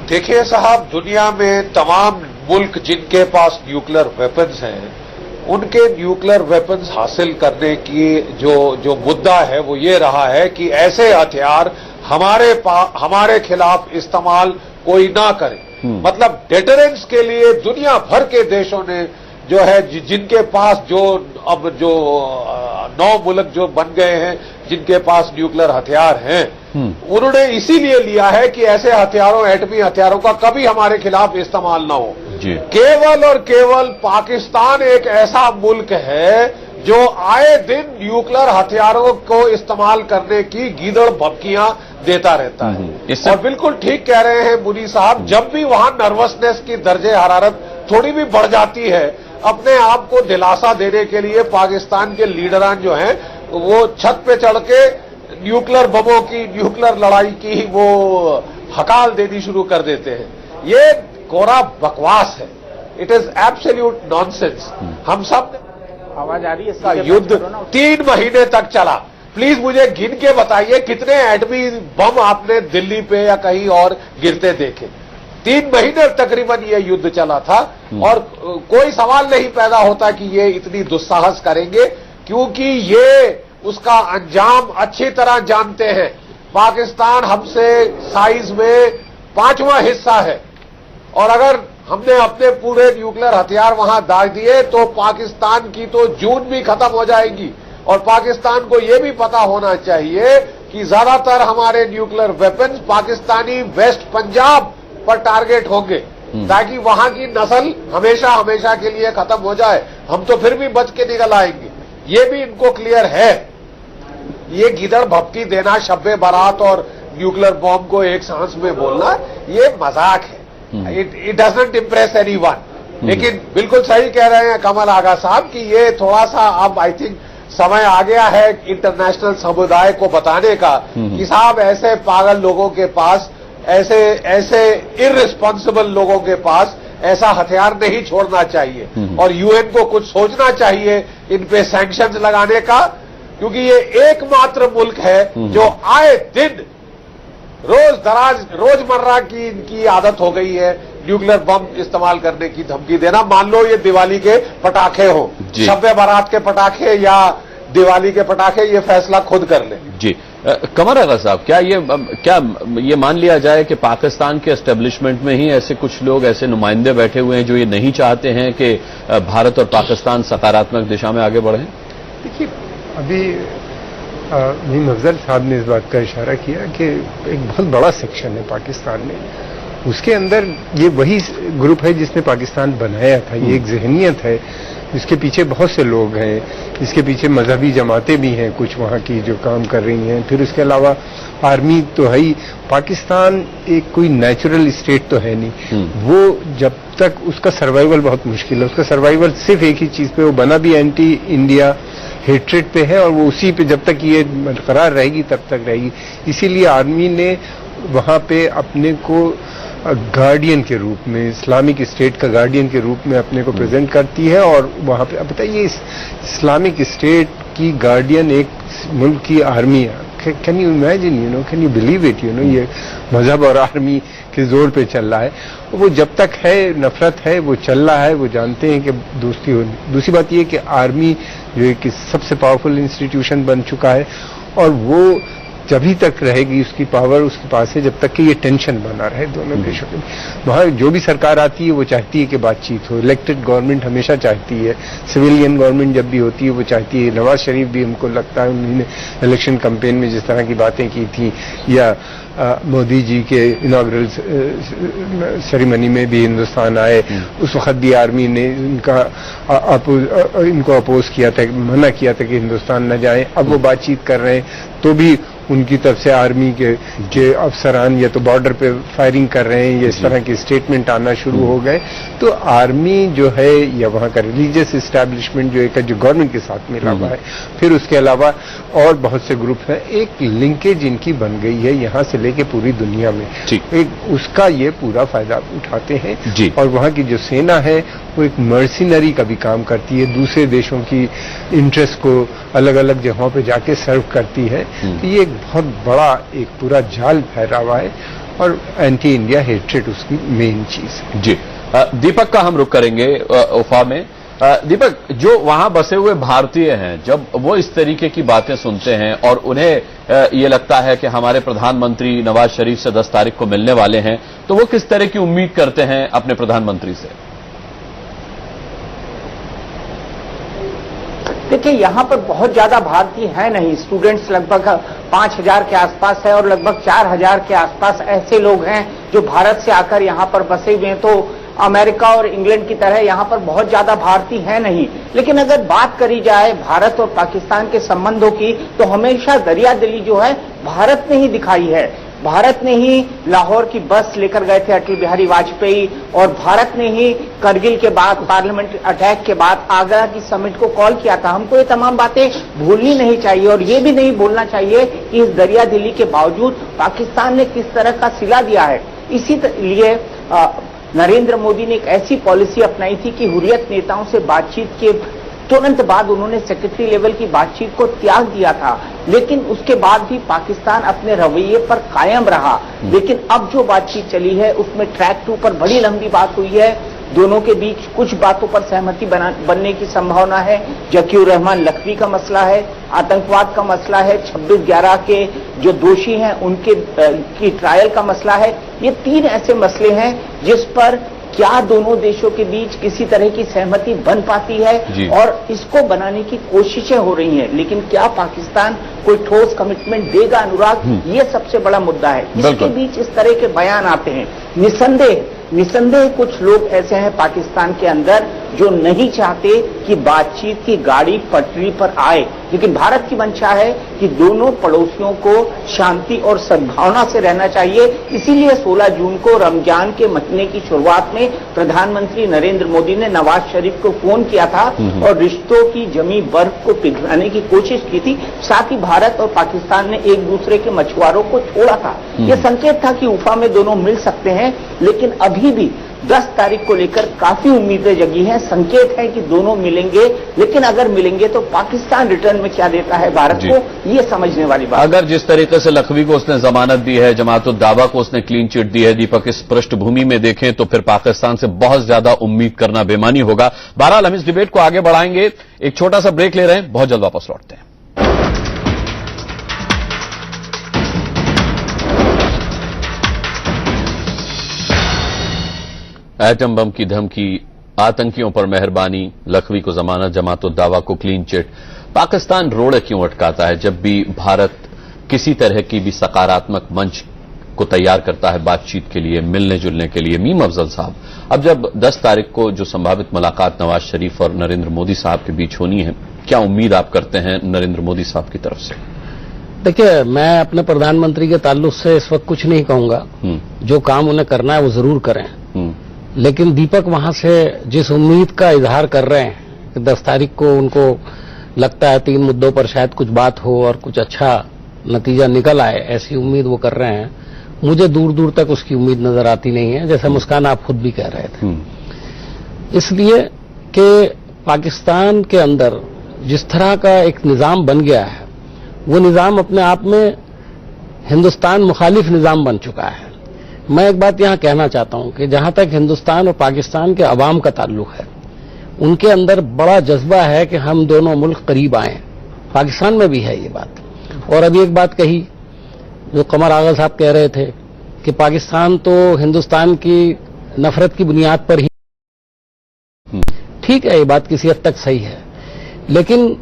देखिए साहब, दुनिया में तमाम मुल्क जिनके पास न्यूक्लियर वेपन्स हैं, उनके न्यूक्लियर वेपन्स हासिल करने की जो मुद्दा है वो ये रहा है कि ऐसे हथियार हमारे खिलाफ इस्तेमाल कोई ना करे। मतलब डेटरेंस के लिए दुनिया भर के देशों ने जो है, जिनके पास अब 9 मुल्क जो बन गए हैं जिनके पास न्यूक्लियर हथियार हैं, उन्होंने इसीलिए लिया है कि ऐसे हथियारों, एटमी हथियारों का कभी हमारे खिलाफ इस्तेमाल ना हो। केवल और केवल पाकिस्तान एक ऐसा मुल्क है जो आए दिन न्यूक्लियर हथियारों को इस्तेमाल करने की गीदड़ भभकियां देता रहता है। और बिल्कुल ठीक कह रहे हैं मुनी साहब, जब भी वहां नर्वसनेस की दर्जे हरारत थोड़ी भी बढ़ जाती है, अपने आप को दिलासा देने के लिए पाकिस्तान के लीडरान जो हैं वो छत पे चढ़ के न्यूक्लियर बमों की, न्यूक्लियर लड़ाई की वो हकाल देनी शुरू कर देते हैं। ये कोरा बकवास है। It is absolute nonsense. हम सब आवाज आ रही है इसका युद्ध 3 महीने तक चला। प्लीज मुझे गिन के बताइए कितने एटमी बम आपने दिल्ली पे या कहीं और गिरते देखे। 3 महीने तकरीबन ये युद्ध चला था और कोई सवाल नहीं पैदा होता कि ये इतनी दुस्साहस करेंगे, क्योंकि ये उसका अंजाम अच्छी तरह जानते हैं। पाकिस्तान हमसे साइज में 5वां हिस्सा है और अगर हमने अपने पूरे न्यूक्लियर हथियार वहां दाग दिए तो पाकिस्तान की तो जून भी खत्म हो जाएगी। और पाकिस्तान को यह भी पता होना चाहिए कि ज्यादातर हमारे nuclear weapons Pakistani west Punjab पर टारगेट होंगे, ताकि वहां की नस्ल हमेशा हमेशा के लिए खत्म हो जाए। हम तो फिर भी बच के निकल आएंगे, ये भी इनको क्लियर है। ये गिदड़ भपकी देना, शब्बे बारात और न्यूक्लियर बॉम्ब को एक सांस में बोलना, ये मजाक है। It doesn't impress anyone. लेकिन बिल्कुल सही कह रहे हैं कमल आगा साहब कि ये थोड़ा सा अब आई थिंक समय आ गया है इंटरनेशनल समुदाय को बताने का कि साहब ऐसे पागल लोगों के पास, ऐसे इररिस्पॉन्सिबल लोगों के पास ऐसा हथियार नहीं छोड़ना चाहिए और यूएन को कुछ सोचना चाहिए इन पे सैंक्शंस लगाने का, क्योंकि ये एकमात्र मुल्क है जो आए दिन रोजमर्रा की इनकी आदत हो गई है न्यूक्लियर बम इस्तेमाल करने की धमकी देना। मान लो ये दिवाली के पटाखे हो, शब्बे बारात के पटाखे या दिवाली के पटाखे, ये फैसला खुद कर ले। जी कमर आगा साहब, क्या ये मान लिया जाए कि पाकिस्तान के एस्टेब्लिशमेंट में ही ऐसे कुछ लोग, ऐसे नुमाइंदे बैठे हुए हैं जो ये नहीं चाहते हैं कि भारत और पाकिस्तान सकारात्मक दिशा में आगे बढ़े? देखिए, अभी मीम अफजल साहब ने इस बात का इशारा किया कि एक बहुत बड़ा सेक्शन है पाकिस्तान में, उसके अंदर ये वही ग्रुप है जिसने पाकिस्तान बनाया था। ये एक जहनियत है, इसके पीछे बहुत से लोग हैं, इसके पीछे मजहबी जमातें भी हैं कुछ वहाँ की जो काम कर रही हैं, फिर उसके अलावा आर्मी तो है ही। पाकिस्तान एक कोई नेचुरल स्टेट तो है नहीं, वो जब तक उसका सर्वाइवल बहुत मुश्किल है। उसका सर्वाइवल सिर्फ एक ही चीज पे, वो बना भी एंटी इंडिया हेट्रेड पे है और वो उसी पे जब तक ये बरकरार रहेगी तब तक रहेगी। इसीलिए आर्मी ने वहां पे अपने को गार्डियन के रूप में, इस्लामिक स्टेट का गार्डियन के रूप में अपने को प्रेजेंट करती है। और वहां पे अब बताइए, इस्लामिक स्टेट की गार्डियन एक मुल्क की आर्मी है। Can you imagine, can you believe it, ये मजहब और आर्मी के जोर पे चल रहा है। वो जब तक है, नफरत है, वो चल रहा है, वो जानते हैं कि दोस्ती होनी। दूसरी बात ये कि आर्मी जो एक सबसे पावरफुल इंस्टीट्यूशन बन चुका है, और वो जभी तक रहेगी उसकी पावर उसके पास है जब तक कि ये टेंशन बना रहे दोनों देशों के। वहां जो भी सरकार आती है वो चाहती है कि बातचीत हो। इलेक्टेड गवर्नमेंट हमेशा चाहती है, सिविलियन गवर्नमेंट जब भी होती है वो चाहती है। नवाज शरीफ भी हमको लगता है उन्होंने इलेक्शन कैंपेन में जिस तरह की बातें की थी, या मोदी जी के इनॉग्रल सेरेमनी में भी हिंदुस्तान आए, उस वक्त भी आर्मी ने इनको अपोज किया था, मना किया था कि हिंदुस्तान न जाए। अब वो बातचीत कर रहे हैं तो भी उनकी तरफ से आर्मी के अफसरान या तो बॉर्डर पे फायरिंग कर रहे हैं, या इस तरह के स्टेटमेंट आना शुरू हो गए। तो आर्मी जो है, या वहां का रिलीजियस एस्टैब्लिशमेंट जो एक जो गवर्नमेंट के साथ मिला हुआ है, फिर उसके अलावा और बहुत से ग्रुप हैं, एक लिंकेज इनकी बन गई है यहां से लेके पूरी दुनिया में। एक उसका ये पूरा फायदा उठाते हैं। और वहां की जो सेना है वो एक मर्सिनरी का भी काम करती है, दूसरे देशों की इंटरेस्ट को अलग अलग जगहों पे जाके सर्व करती है। तो ये एक बहुत बड़ा एक पूरा जाल फैला हुआ है, और एंटी इंडिया हेट्रेड उसकी मेन चीज है। जी, दीपक का हम रुख करेंगे उफा में। दीपक, जो वहां बसे हुए भारतीय हैं, जब वो इस तरीके की बातें सुनते हैं और उन्हें ये लगता है कि हमारे प्रधानमंत्री नवाज शरीफ से 10 तारीख को मिलने वाले हैं, तो वो किस तरह की उम्मीद करते हैं अपने प्रधानमंत्री से? देखिए, यहाँ पर बहुत ज्यादा भारतीय है नहीं। स्टूडेंट्स लगभग 5,000 के आसपास है, और लगभग 4,000 के आसपास ऐसे लोग हैं जो भारत से आकर यहाँ पर बसे हुए हैं। तो अमेरिका और इंग्लैंड की तरह यहाँ पर बहुत ज्यादा भारतीय है नहीं। लेकिन अगर बात करी जाए भारत और पाकिस्तान के संबंधों की, तो हमेशा दरियादिली जो है भारत ने ही दिखाई है। भारत ने ही लाहौर की बस लेकर गए थे अटल बिहारी वाजपेयी, और भारत ने ही करगिल के बाद, पार्लियामेंट अटैक के बाद आगरा की समिट को कॉल किया था। हमको ये तमाम बातें भूलनी नहीं चाहिए, और ये भी नहीं भूलना चाहिए कि इस दरियादिली के बावजूद पाकिस्तान ने किस तरह का सिला दिया है। इसी लिए नरेंद्र मोदी ने एक ऐसी पॉलिसी अपनाई थी कि हुर्रियत नेताओं से बातचीत के तुरंत बाद उन्होंने सेक्रेटरी लेवल की बातचीत को त्याग दिया था, लेकिन उसके बाद भी पाकिस्तान अपने रवैये पर कायम रहा। लेकिन अब जो बातचीत चली है उसमें ट्रैक 2 पर बड़ी लंबी बात हुई है। दोनों के बीच कुछ बातों पर सहमति बनने की संभावना है। जकीउर रहमान लखवी का मसला है, आतंकवाद का मसला है, 26/11 के जो दोषी हैं उनके की ट्रायल का मसला है। ये 3 ऐसे मसले हैं जिस पर क्या दोनों देशों के बीच किसी तरह की सहमति बन पाती है, और इसको बनाने की कोशिशें हो रही हैं। लेकिन क्या पाकिस्तान कोई ठोस कमिटमेंट देगा, अनुराग? ये सबसे बड़ा मुद्दा है। इसके बीच इस तरह के बयान आते हैं। निसंदेह कुछ लोग ऐसे हैं पाकिस्तान के अंदर जो नहीं चाहते कि बातचीत की गाड़ी पटरी पर आए, लेकिन भारत की मंशा है कि दोनों पड़ोसियों को शांति और सद्भावना से रहना चाहिए। इसीलिए 16 जून को रमजान के महीने की शुरुआत में प्रधानमंत्री नरेंद्र मोदी ने नवाज शरीफ को फोन किया था और रिश्तों की जमी बर्फ को पिघलाने की कोशिश की थी। साथ ही भारत और पाकिस्तान ने एक दूसरे के मछुआरों को छोड़ा था। यह संकेत था कि उफा में दोनों मिल सकते हैं, लेकिन अभी भी 10 तारीख को लेकर काफी उम्मीदें जगी हैं। संकेत है कि दोनों मिलेंगे, लेकिन अगर मिलेंगे तो पाकिस्तान रिटर्न में क्या देता है भारत को, ये समझने वाली बात। अगर जिस तरीके से लखवी को उसने जमानत दी है, जमात-उद-दावा को उसने क्लीन चिट दी है, दीपक, इस पृष्ठभूमि में देखें तो फिर पाकिस्तान से बहुत ज्यादा उम्मीद करना बेमानी होगा। बहरहाल हम इस डिबेट को आगे बढ़ाएंगे, एक छोटा सा ब्रेक ले रहे हैं, बहुत जल्द वापस लौटते हैं। एटम बम की धमकी, आतंकियों पर मेहरबानी, लखवी को जमानत, जमात-उद-दावा को क्लीन चिट। पाकिस्तान रोड़े क्यों अटकाता है जब भी भारत किसी तरह की भी सकारात्मक मंच को तैयार करता है बातचीत के लिए, मिलने जुलने के लिए? मीम अफजल साहब, अब जब 10 तारीख को जो संभावित मुलाकात नवाज शरीफ और नरेंद्र मोदी साहब के बीच होनी है, क्या उम्मीद आप करते हैं नरेंद्र मोदी साहब की तरफ से? देखिए, मैं अपने प्रधानमंत्री के ताल्लुक से इस वक्त कुछ नहीं कहूंगा। जो काम उन्हें करना है वो जरूर करें, लेकिन दीपक वहां से जिस उम्मीद का इजहार कर रहे हैं कि 10 तारीख को उनको लगता है 3 मुद्दों पर शायद कुछ बात हो और कुछ अच्छा नतीजा निकल आए, ऐसी उम्मीद वो कर रहे हैं, मुझे दूर दूर तक उसकी उम्मीद नजर आती नहीं है, जैसा मुस्कान आप खुद भी कह रहे थे। इसलिए कि पाकिस्तान के अंदर जिस तरह का एक निजाम बन गया है, वो निजाम अपने आप में हिंदुस्तान मुखालिफ निजाम बन चुका है। मैं एक बात यहां कहना चाहता हूं कि जहां तक हिंदुस्तान और पाकिस्तान के अवाम का ताल्लुक है, उनके अंदर बड़ा जज्बा है कि हम दोनों मुल्क करीब आए। पाकिस्तान में भी है ये बात। और अभी एक बात कही जो कमर आगा साहब कह रहे थे कि पाकिस्तान तो हिंदुस्तान की नफरत की बुनियाद पर ही, ठीक है, ये बात किसी हद तक सही है, लेकिन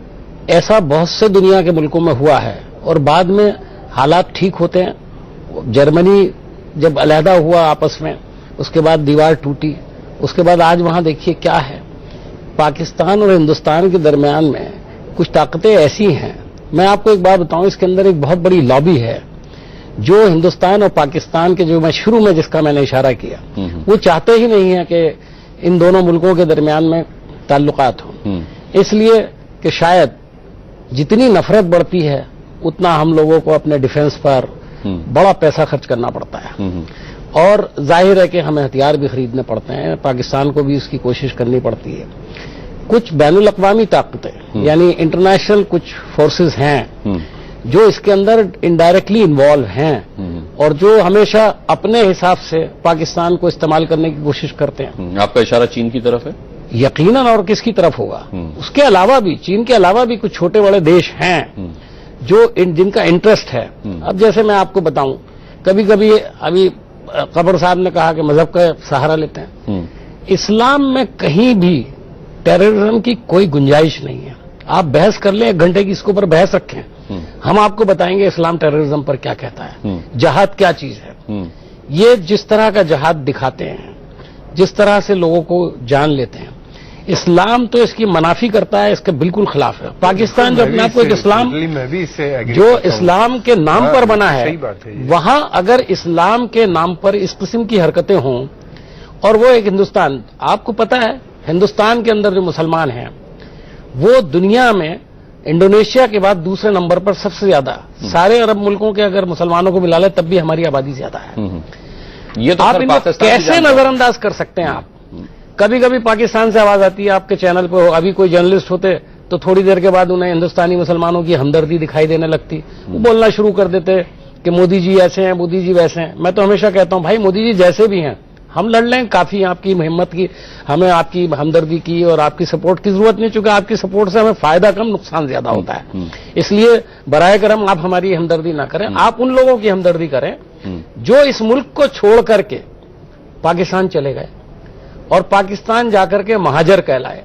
ऐसा बहुत से दुनिया के मुल्कों में हुआ है और बाद में हालात ठीक होते हैं। जर्मनी जब अलहदा हुआ आपस में, उसके बाद दीवार टूटी, उसके बाद आज वहां देखिए क्या है। पाकिस्तान और हिंदुस्तान के दरमियान में कुछ ताकतें ऐसी हैं, मैं आपको एक बात बताऊं, इसके अंदर एक बहुत बड़ी लॉबी है जो हिंदुस्तान और पाकिस्तान के, जो मैं शुरू में जिसका मैंने इशारा किया, वो चाहते ही नहीं है कि इन दोनों मुल्कों के दरमियान में ताल्लुकात हों। इसलिए कि शायद जितनी नफरत बढ़ती है उतना हम लोगों को अपने डिफेंस पर बड़ा पैसा खर्च करना पड़ता है और जाहिर है कि हमें हथियार भी खरीदने पड़ते हैं, पाकिस्तान को भी इसकी कोशिश करनी पड़ती है। कुछ बैनुल अक़वामी ताकतें यानी इंटरनेशनल कुछ फोर्सेस हैं जो इसके अंदर इनडायरेक्टली इन्वॉल्व हैं और जो हमेशा अपने हिसाब से पाकिस्तान को इस्तेमाल करने की कोशिश करते हैं। आपका इशारा चीन की तरफ है? यकीनन, और किसकी तरफ होगा। उसके अलावा भी, चीन के अलावा भी कुछ छोटे बड़े देश हैं जो जिनका इंटरेस्ट है। अब जैसे मैं आपको बताऊं, कभी कभी अभी कबर साहब ने कहा कि मजहब का सहारा लेते हैं। इस्लाम में कहीं भी टेररिज्म की कोई गुंजाइश नहीं है। आप बहस कर लें, 1 घंटे की इसके ऊपर बहस रखें, हम आपको बताएंगे इस्लाम टेररिज्म पर क्या कहता है, जहाद क्या चीज है। ये जिस तरह का जहाद दिखाते हैं, जिस तरह से लोगों को जान लेते हैं, इस्लाम तो इसकी मनाफी करता है, इसके बिल्कुल खिलाफ है। पाकिस्तान जो अपने आप को एक इस्लाम, जो इस्लाम के नाम पर बना है, वहां अगर इस्लाम के नाम पर इस किस्म की हरकतें हों और वो एक हिंदुस्तान, आपको पता है हिंदुस्तान के अंदर जो मुसलमान हैं वो दुनिया में इंडोनेशिया के बाद दूसरे नंबर पर सबसे ज्यादा, सारे अरब मुल्कों के अगर मुसलमानों को मिला ले तब भी हमारी आबादी ज्यादा है। ये तो आप इनको कैसे नजरअंदाज कर सकते हैं? आप कभी कभी पाकिस्तान से आवाज आती है आपके चैनल पर, अभी कोई जर्नलिस्ट होते तो थोड़ी देर के बाद उन्हें हिंदुस्तानी मुसलमानों की हमदर्दी दिखाई देने लगती, वो बोलना शुरू कर देते कि मोदी जी ऐसे हैं, मोदी जी वैसे हैं। मैं तो हमेशा कहता हूं भाई मोदी जी जैसे भी हैं हम लड़ लें, काफी है आपकी हिम्मत की, हमें आपकी हमदर्दी की और आपकी सपोर्ट की जरूरत नहीं, चूंकि आपकी सपोर्ट से हमें फायदा कम नुकसान ज्यादा होता है। इसलिए बराए करम आप हमारी हमदर्दी ना करें, आप उन लोगों की हमदर्दी करें जो इस मुल्क को छोड़ करके पाकिस्तान चले गए और पाकिस्तान जाकर के महाजर कहलाए।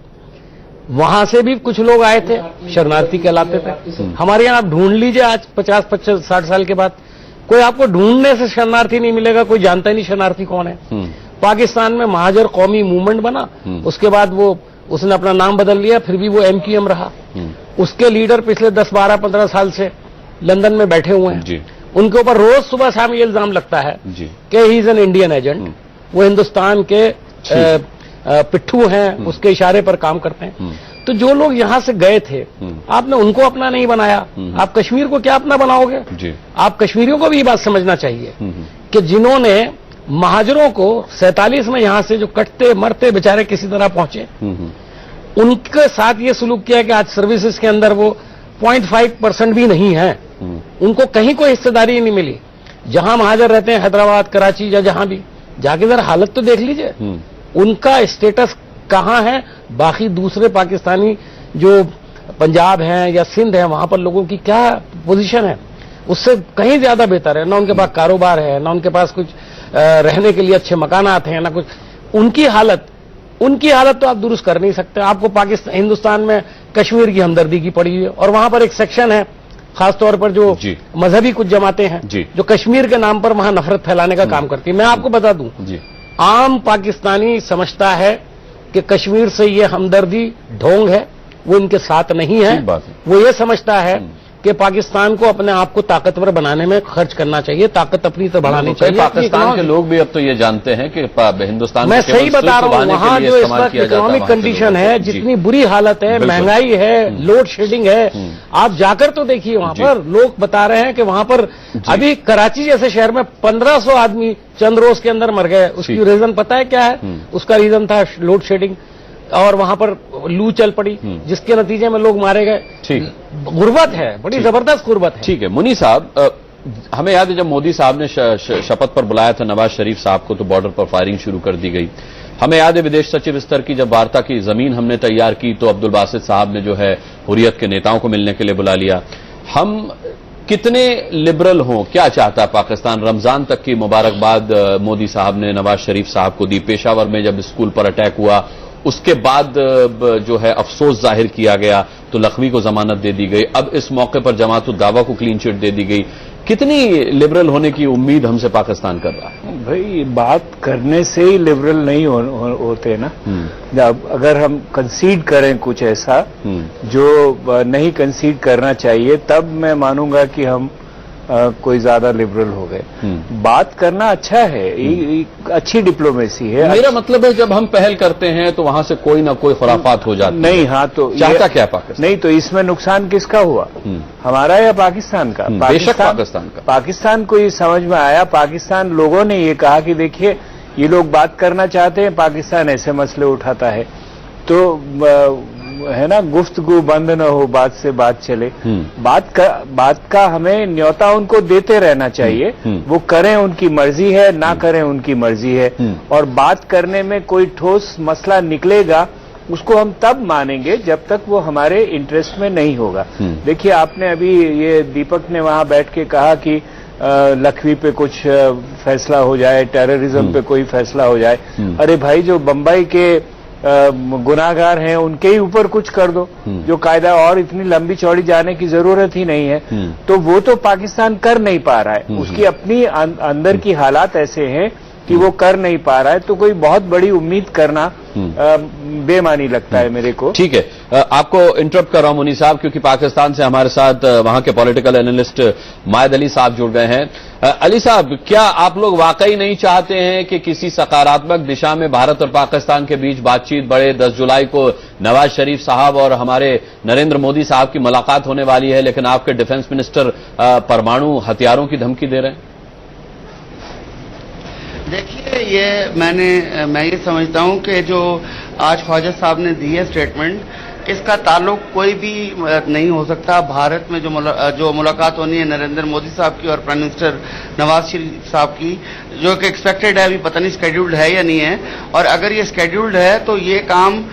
वहां से भी कुछ लोग आए थे, शरणार्थी कहलाते थे। हमारे यहां आप ढूंढ लीजिए आज 50-60 साल के बाद कोई आपको ढूंढने से शरणार्थी नहीं मिलेगा, कोई जानता ही नहीं शरणार्थी कौन है। पाकिस्तान में महाजर कौमी मूवमेंट बना, उसके बाद वो उसने अपना नाम बदल लिया, फिर भी वो MQM रहा। उसके लीडर पिछले 10-12-15 साल से लंदन में बैठे हुए हैं। उनके ऊपर रोज सुबह शाम ये इल्जाम लगता है कि he is an Indian agent, वो हिंदुस्तान के पिट्ठू हैं, उसके इशारे पर काम करते हैं। तो जो लोग यहां से गए थे, आपने उनको अपना नहीं बनाया, आप कश्मीर को क्या अपना बनाओगे? आप कश्मीरियों को भी ये बात समझना चाहिए कि जिन्होंने महाजरों को 47 में यहां से जो कटते मरते बेचारे किसी तरह पहुंचे, उनके साथ ये सुलूक किया कि आज सर्विसेज के अंदर वो 0.5% भी नहीं है, उनको कहीं कोई हिस्सेदारी नहीं मिली। जहां महाजर रहते हैं हैदराबाद, कराची या जहां भी, जाके जरा हालत तो देख लीजिए, उनका स्टेटस कहां है। बाकी दूसरे पाकिस्तानी जो पंजाब हैं या सिंध है, वहां पर लोगों की क्या पोजीशन है, उससे कहीं ज्यादा बेहतर है। ना उनके पास कारोबार है, ना उनके पास कुछ रहने के लिए अच्छे मकानात हैं, ना कुछ। उनकी हालत तो आप दुरुस्त कर नहीं सकते। आपको पाकिस्तान, हिंदुस्तान में कश्मीर की हमदर्दी की पड़ी हुई है और वहां पर एक सेक्शन है खासतौर पर जो मजहबी कुछ जमातें हैं जो कश्मीर के नाम पर वहां नफरत फैलाने का काम करती है। मैं आपको बता दूं, आम पाकिस्तानी समझता है कि कश्मीर से ये हमदर्दी ढोंग है, वो इनके साथ नहीं है। वो ये समझता है कि पाकिस्तान को अपने आप को ताकतवर बनाने में खर्च करना चाहिए, ताकत अपनी तो बढ़ानी चाहिए। पाकिस्तान के लोग भी अब तो ये जानते हैं कि हिंदुस्तान मैं सही बता रहा हूँ, वहां जो इस वक्त इकोनॉमिक कंडीशन है, जितनी बुरी हालत है, महंगाई है, लोड शेडिंग है, आप जाकर तो देखिए वहां पर लोग बता रहे हैं कि वहां पर अभी कराची जैसे शहर में 1500 आदमी चंद रोज के अंदर मर गए। उसकी रीजन पता है क्या है? उसका रीजन था लोड शेडिंग, और वहां पर लू चल पड़ी, जिसके नतीजे में लोग मारे गए। ठीक, गुर्बत है, बड़ी जबरदस्त गुर्बत है। ठीक है मुनी साहब, हमें याद है जब मोदी साहब ने शपथ पर बुलाया था नवाज शरीफ साहब को, तो बॉर्डर पर फायरिंग शुरू कर दी गई। हमें याद है विदेश सचिव स्तर की जब वार्ता की जमीन हमने तैयार की, तो अब्दुल बासित साहब ने जो है हुर्रियत के नेताओं को मिलने के लिए बुला लिया। हम कितने लिबरल हों, क्या चाहता है पाकिस्तान? रमजान तक की मुबारकबाद मोदी साहब ने नवाज शरीफ साहब को दी। पेशावर में जब स्कूल पर अटैक हुआ उसके बाद जो है अफसोस जाहिर किया गया, तो लखवी को जमानत दे दी गई। अब इस मौके पर जमात उद दावा को क्लीन चिट दे दी गई। कितनी लिबरल होने की उम्मीद हमसे पाकिस्तान कर रहा है? भाई बात करने से ही लिबरल नहीं होते ना। अगर हम कंसीड करें कुछ ऐसा जो नहीं कंसीड करना चाहिए, तब मैं मानूंगा कि हम कोई ज्यादा लिबरल हो गए। बात करना अच्छा है, अच्छी डिप्लोमेसी है। मेरा मतलब है जब हम पहल करते हैं तो वहां से कोई ना कोई खुराफात हो जाती नहीं। हाँ, तो चाहता क्या पाकिस्तान? नहीं, तो इसमें नुकसान किसका हुआ, हमारा या पाकिस्तान का? बेशक पाकिस्तान का। पाकिस्तान को ये समझ में आया, पाकिस्तान लोगों ने ये कहा कि देखिए ये लोग बात करना चाहते हैं, पाकिस्तान ऐसे मसले उठाता है, तो है ना, गुफ्तगू बंद न हो, बात से बात चले। बात का हमें न्योता उनको देते रहना चाहिए। वो करें उनकी मर्जी है, ना करें उनकी मर्जी है। और बात करने में कोई ठोस मसला निकलेगा उसको हम तब मानेंगे जब तक वो हमारे इंटरेस्ट में नहीं होगा। देखिए आपने अभी ये दीपक ने वहां बैठ के कहा कि लखवी पे कुछ फैसला हो जाए, टेररिज्म पे कोई फैसला हो जाए। अरे भाई, जो बंबई के गुनाहगार हैं उनके ही ऊपर कुछ कर दो, जो कायदा, और इतनी लंबी चौड़ी जाने की जरूरत ही नहीं है। तो वो तो पाकिस्तान कर नहीं पा रहा है, उसकी अपनी अंदर की हालात ऐसे हैं कि वो कर नहीं पा रहा है। तो कोई बहुत बड़ी उम्मीद करना बेमानी लगता है मेरे को। ठीक है, आपको इंटरप्ट कर रहा हूं मुनी साहब, क्योंकि पाकिस्तान से हमारे साथ वहां के पॉलिटिकल एनालिस्ट मायद अली साहब जुड़ गए हैं। अली साहब, क्या आप लोग वाकई नहीं चाहते हैं कि किसी सकारात्मक दिशा में भारत और पाकिस्तान के बीच बातचीत बढ़े? 10 जुलाई को नवाज शरीफ साहब और हमारे नरेंद्र मोदी साहब की मुलाकात होने वाली है, लेकिन आपके डिफेंस मिनिस्टर परमाणु हथियारों की धमकी दे रहे हैं। देखिए, मैं ये समझता हूं कि जो आज ख्वाजा साहब ने दी है स्टेटमेंट, इसका ताल्लुक कोई भी नहीं हो सकता भारत में जो मुलाकात होनी है नरेंद्र मोदी साहब की और प्राइम मिनिस्टर नवाज शरीफ साहब की, जो कि एक्सपेक्टेड है, अभी पता नहीं स्केड्यूल्ड है या नहीं है। और अगर ये स्केड्यूल्ड है तो ये काम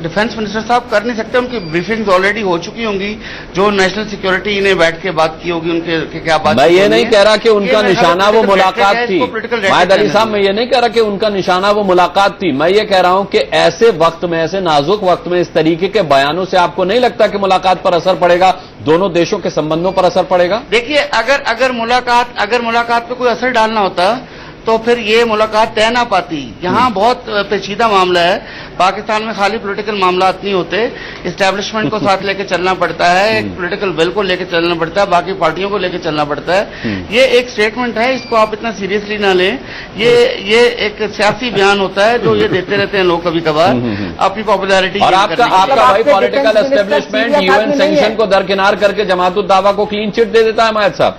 डिफेंस मिनिस्टर साहब कर नहीं सकते। उनकी ब्रीफिंग्स ऑलरेडी हो चुकी होंगी, जो नेशनल सिक्योरिटी ने बैठ के बात की होगी, उनके क्या बात। मैं ये नहीं कह रहा कि उनका निशाना वो मुलाकात थी, मायद अली साहब, मैं ये नहीं कह रहा कि उनका निशाना वो मुलाकात थी। मैं ये कह रहा हूं कि ऐसे वक्त में, ऐसे नाजुक वक्त में इस तरीके के बयानों से आपको नहीं लगता कि मुलाकात पर असर पड़ेगा, दोनों देशों के संबंधों पर असर पड़ेगा? देखिए, अगर मुलाकात पे कोई असर डालना होता तो फिर ये मुलाकात तय ना पाती। यहाँ बहुत पेचीदा मामला है, पाकिस्तान में खाली पॉलिटिकल मामलात नहीं होते, इस्टेब्लिशमेंट को साथ लेके चलना पड़ता है, एक पॉलिटिकल विल को लेके चलना पड़ता है, बाकी पार्टियों को लेके चलना पड़ता है। ये एक स्टेटमेंट है, इसको आप इतना सीरियसली ना लें। ये एक सियासी बयान होता है जो ये देते रहते हैं लोग कभी कभार अपनी पॉपुलैरिटी। और आपका भाई पॉलिटिकल एस्टेब्लिशमेंट यूएन सैंक्शन को दरकिनार करके जमात उद दावा को क्लीन चिट दे देता है मायद साहब।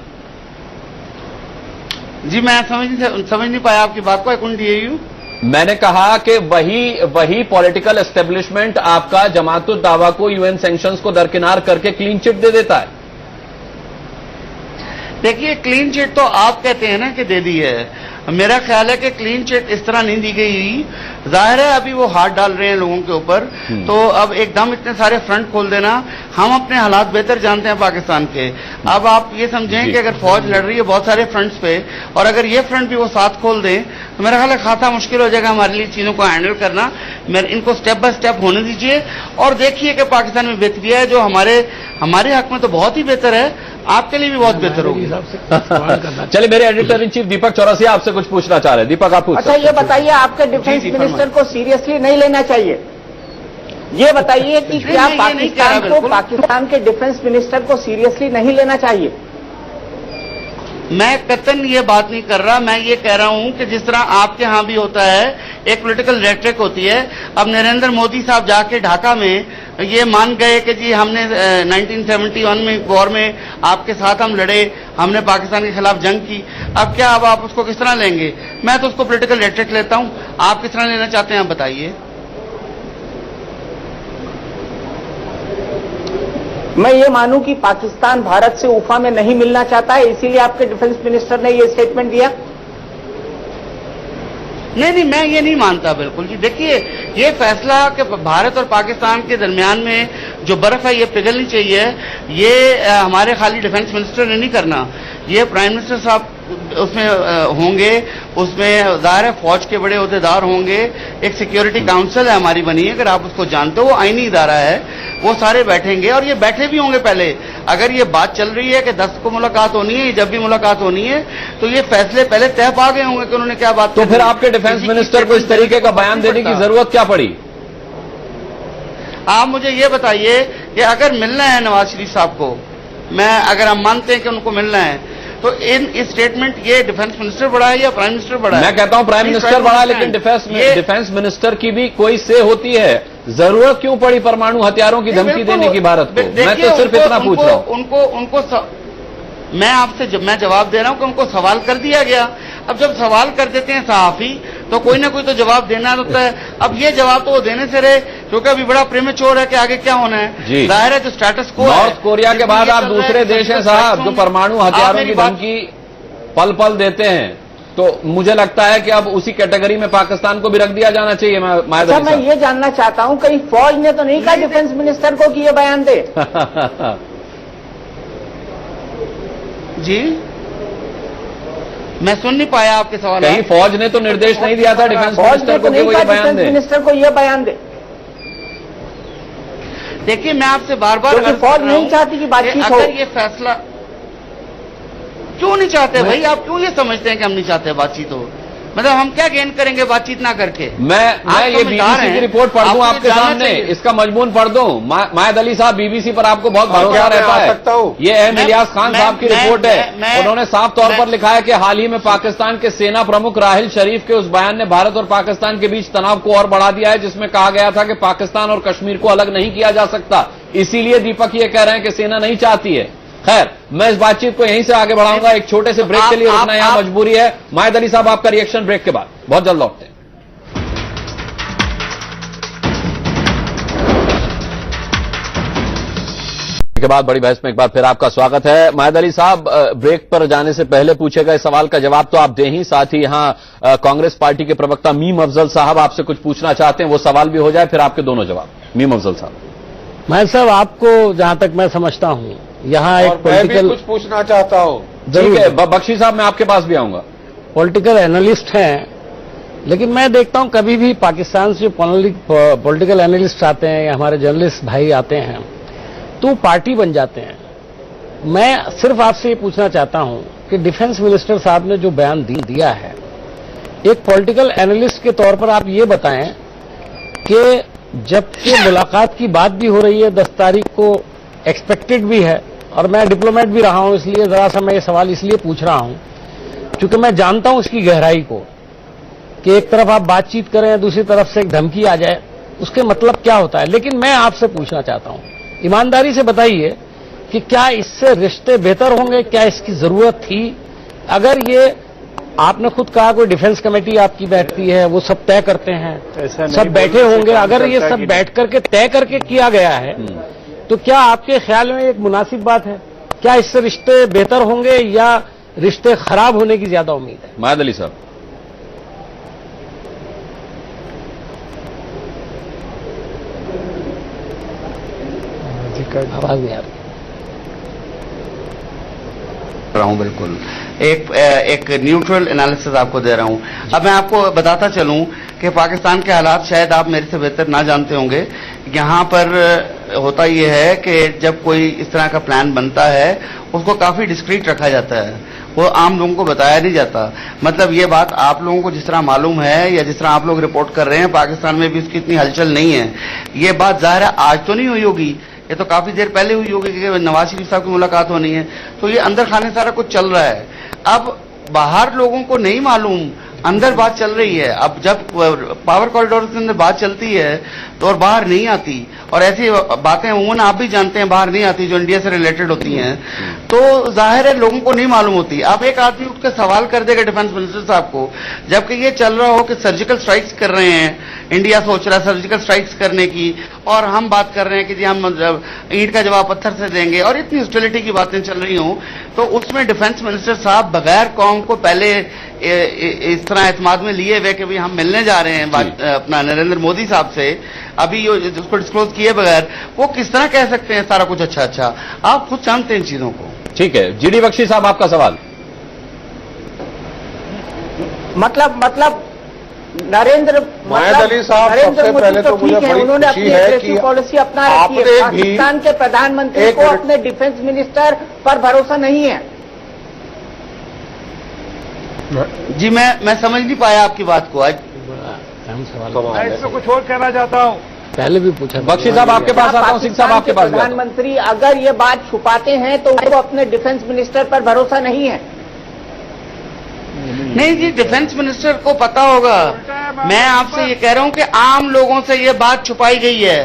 जी, मैं समझ नहीं पाया आपकी बात को। I couldn't hear you. मैंने कहा कि वही पॉलिटिकल एस्टेब्लिशमेंट आपका जमात उद दावा को यूएन सैंक्शंस को दरकिनार करके क्लीन चिट दे देता है। देखिए, क्लीन चिट तो आप कहते हैं ना कि दे दी है, मेरा ख्याल है कि क्लीन चिट इस तरह नहीं दी गई। जाहिर है अभी वो हाथ डाल रहे हैं लोगों के ऊपर, तो अब एकदम इतने सारे फ्रंट खोल देना, हम अपने हालात बेहतर जानते हैं पाकिस्तान के। अब आप ये समझें कि अगर फौज लड़ रही है बहुत सारे फ्रंट्स पे, और अगर ये फ्रंट भी वो साथ खोल दें, तो मेरा ख्याल है खासा मुश्किल हो जाएगा हमारे लिए चीजों को हैंडल करना। इनको स्टेप बाय स्टेप होने दीजिए और देखिए कि पाकिस्तान में बेहतरी है, जो हमारे हक में तो बहुत ही बेहतर है, आपके लिए भी बहुत बेहतर होगी। चलिए, मेरे एडिटर इन चीफ दीपक चौरसिया आपसे कुछ पूछना चाह रहे हैं। दीपक, आप पूछ। अच्छा, ये बताइए, आपके डिफेंस मिनिस्टर को सीरियसली नहीं लेना चाहिए? ये बताइए कि क्या पाकिस्तान के डिफेंस मिनिस्टर को सीरियसली नहीं लेना चाहिए? मैं कतई ये बात नहीं कर रहा। मैं ये कह रहा हूं कि जिस तरह आपके यहां भी होता है, एक पॉलिटिकल रेटरिक होती है। अब नरेंद्र मोदी साहब जाके ढाका में ये मान गए कि जी हमने 1971 में वॉर में आपके साथ हम लड़े, हमने पाकिस्तान के खिलाफ जंग की। अब क्या अब आप उसको किस तरह लेंगे? मैं तो उसको पॉलिटिकल रेटरिक लेता हूं। आप किस तरह लेना चाहते हैं, आप बताइए। मैं ये मानूं कि पाकिस्तान भारत से उफा में नहीं मिलना चाहता है, इसीलिए आपके डिफेंस मिनिस्टर ने ये स्टेटमेंट दिया? नहीं, मैं ये नहीं मानता बिल्कुल जी। देखिए, ये फैसला कि भारत और पाकिस्तान के दरमियान में जो बर्फ है ये पिघलनी चाहिए, ये हमारे खाली डिफेंस मिनिस्टर ने नहीं करना। ये प्राइम मिनिस्टर साहब उसमें होंगे, उसमें जाहिर है फौज के बड़े ओहदेदार होंगे, एक सिक्योरिटी काउंसिल है हमारी बनी है, अगर आप उसको जानते हो, वो आईनी इदारा है, वो सारे बैठेंगे और ये बैठे भी होंगे पहले। अगर ये बात चल रही है कि 10 को मुलाकात होनी है, जब भी मुलाकात होनी है, तो ये फैसले पहले तय पा गए होंगे कि उन्होंने क्या बात। तो फिर आपके डिफेंस मिनिस्टर को इस तरीके का बयान देने की जरूरत क्या पड़ी? आप मुझे ये बताइए कि अगर मिलना है नवाज शरीफ साहब को, अगर हम मानते हैं कि उनको मिलना है, तो इस स्टेटमेंट ये डिफेंस मिनिस्टर बड़ा है या प्राइम मिनिस्टर बड़ा है? मैं कहता हूं प्राइम मिनिस्टर बड़ा है, लेकिन डिफेंस मिनिस्टर की भी कोई से होती है। जरूरत क्यों पड़ी परमाणु हथियारों की धमकी देने की भारत को? मैं तो सिर्फ इतना पूछ रहा हूं। मैं जवाब दे रहा हूं कि उनको सवाल कर दिया गया। अब जब सवाल कर देते हैं सहाफी, तो कोई ना कोई तो जवाब देना होता है। अब ये जवाब तो वो देने से रहे, क्योंकि अभी बड़ा प्रेमेच्योर है कि आगे क्या होना है। जाहिर है जो स्टेटस को नॉर्थ कोरिया के बाद आप दूसरे देश हैं साहब जो परमाणु हथियारों की धमकी पल पल देते हैं, तो मुझे लगता है कि अब उसी कैटेगरी में पाकिस्तान को भी रख दिया जाना चाहिए। मैं ये जानना चाहता हूं, कहीं फौज ने तो नहीं कहा डिफेंस मिनिस्टर को कि ये बयान दे? जी, मैं सुन नहीं पाया आपके सवाल। कहीं फौज ने तो निर्देश नहीं दिया था डिफेंस मिनिस्टर को कि वो ये बयान दे? मिनिस्टर को ये बयान दे। देखिए, मैं आपसे बार बार फौज नहीं चाहती कि बातचीत हो। अगर ये फैसला क्यों नहीं चाहते भाई? आप क्यों ये समझते हैं कि हम नहीं चाहते बातचीत हो? मतलब हम क्या गेन करेंगे बातचीत ना करके? मैं ये बीबीसी की रिपोर्ट पढ़ दूं आपके सामने, इसका मजमून पढ़ दूं। मायद अली साहब, बीबीसी पर आपको बहुत भरोसा रहता है। ये अहम इलियास खान साहब की रिपोर्ट है। उन्होंने साफ तौर पर लिखा है कि हाल ही में पाकिस्तान के सेना प्रमुख राहिल शरीफ के उस बयान ने भारत और पाकिस्तान के बीच तनाव को और बढ़ा दिया है, जिसमें कहा गया था कि पाकिस्तान और कश्मीर को अलग नहीं किया जा सकता। इसीलिए दीपक ये कह रहे हैं कि सेना नहीं चाहती है। खैर, मैं इस बातचीत को यहीं से आगे बढ़ाऊंगा। एक छोटे से ब्रेक के लिए रुकना यहां मजबूरी है। मायद अली साहब, आपका रिएक्शन ब्रेक के बाद। बहुत जल्द लौटते हैं। के बाद बड़ी बहस में एक बार फिर आपका स्वागत है। मायद अली साहब, ब्रेक पर जाने से पहले पूछे गए सवाल का जवाब तो आप दें ही, साथ ही यहां कांग्रेस पार्टी के प्रवक्ता मीम अफजल साहब आपसे कुछ पूछना चाहते हैं, वो सवाल भी हो जाए, फिर आपके दोनों जवाब। मीम अफजल साहब। मैं साहब, आपको जहां तक मैं समझता हूं, यहाँ एक पॉलिटिकल कुछ पूछना चाहता हूं। ठीक है बख्शी साहब, मैं आपके पास भी आऊंगा। पॉलिटिकल एनालिस्ट हैं, लेकिन मैं देखता हूं कभी भी पाकिस्तान से पॉलिटिकल एनालिस्ट आते हैं या हमारे जर्नलिस्ट भाई आते हैं तो पार्टी बन जाते हैं। मैं सिर्फ आपसे ये पूछना चाहता हूं कि डिफेंस मिनिस्टर साहब ने जो बयान दिया है, एक पॉलिटिकल एनालिस्ट के तौर पर आप ये बताएं कि जबकि मुलाकात की बात भी हो रही है, 10 तारीख को एक्सपेक्टेड भी है, और मैं डिप्लोमेट भी रहा हूं, इसलिए जरा सा मैं ये सवाल इसलिए पूछ रहा हूं क्योंकि मैं जानता हूं इसकी गहराई को, कि एक तरफ आप बातचीत करें, दूसरी तरफ से एक धमकी आ जाए, उसके मतलब क्या होता है। लेकिन मैं आपसे पूछना चाहता हूं, ईमानदारी से बताइए कि क्या इससे रिश्ते बेहतर होंगे? क्या इसकी जरूरत थी? अगर ये आपने खुद कहा कोई डिफेंस कमेटी आपकी बैठती है, वो सब तय करते हैं, सब बैठे होंगे, अगर ये सब बैठ करके तय करके किया गया है तो क्या आपके ख्याल में एक मुनासिब बात है? क्या इससे रिश्ते बेहतर होंगे या रिश्ते खराब होने की ज्यादा उम्मीद है? मायद अली साहब। आवाज नहीं आ रही। रहा हूं बिल्कुल एक न्यूट्रल एनालिसिस आपको दे रहा हूं। अब मैं आपको बताता चलूं कि पाकिस्तान के हालात शायद आप मेरे से बेहतर ना जानते होंगे। यहां पर होता यह है कि जब कोई इस तरह का प्लान बनता है उसको काफी डिस्क्रीट रखा जाता है, वो आम लोगों को बताया नहीं जाता। मतलब ये बात आप लोगों को जिस तरह मालूम है या जिस तरह आप लोग रिपोर्ट कर रहे हैं, पाकिस्तान में भी इसकी इतनी हलचल नहीं है। ये बात जाहिर है आज तो नहीं हुई होगी, ये तो काफी देर पहले हुई होगी कि नवाज शरीफ साहब की मुलाकात होनी है, तो ये अंदर खाने सारा कुछ चल रहा है। अब बाहर लोगों को नहीं मालूम, अंदर बात चल रही है। अब जब पावर कॉरिडोर के अंदर बात चलती है तो और बाहर नहीं आती, और ऐसी बातें उमूमन आप भी जानते हैं बाहर नहीं आती जो इंडिया से रिलेटेड होती हैं, तो जाहिर है लोगों को नहीं मालूम होती। अब एक आदमी उठ कर सवाल कर देगा डिफेंस मिनिस्टर साहब को, जबकि ये चल रहा हो कि सर्जिकल स्ट्राइक्स कर रहे हैं, इंडिया सोच रहा है सर्जिकल स्ट्राइक्स करने की, और हम बात कर रहे हैं कि जी हम ईंट का जवाब पत्थर से देंगे, और इतनी हॉस्टिलिटी की बातें चल रही हों, तो उसमें डिफेंस मिनिस्टर साहब बगैर कौम को पहले इस तरह एतमाद में लिए हुए कि भाई हम मिलने जा रहे हैं अपना नरेंद्र मोदी साहब से, अभी उसको डिस्क्लोज किए बगैर वो किस तरह कह सकते हैं सारा कुछ अच्छा अच्छा? आप खुद जानते हैं इन चीजों को। ठीक है, जीडी बख्शी साहब आपका सवाल। मतलब नरेंद्र अली साहब सबसे पहले तो मुझे बड़ी उन्होंने खुशी अपनी है कि पॉलिसी अपना रखी है। पाकिस्तान के प्रधानमंत्री को अपने डिफेंस मिनिस्टर पर भरोसा नहीं है। जी मैं समझ नहीं पाया आपकी बात को आज। मैं इसमें कुछ और कहना चाहता हूँ। पहले भी पूछा। बख्शी साहब आपके पास आता हूँ, सिंह साहब आपके पास। प्रधानमंत्री अगर ये बात छुपाते हैं तो उनको अपने डिफेंस मिनिस्टर पर भरोसा नहीं है। नहीं जी, डिफेंस मिनिस्टर को पता होगा। मैं आपसे ये कह रहा हूं कि आम लोगों से ये बात छुपाई गई है,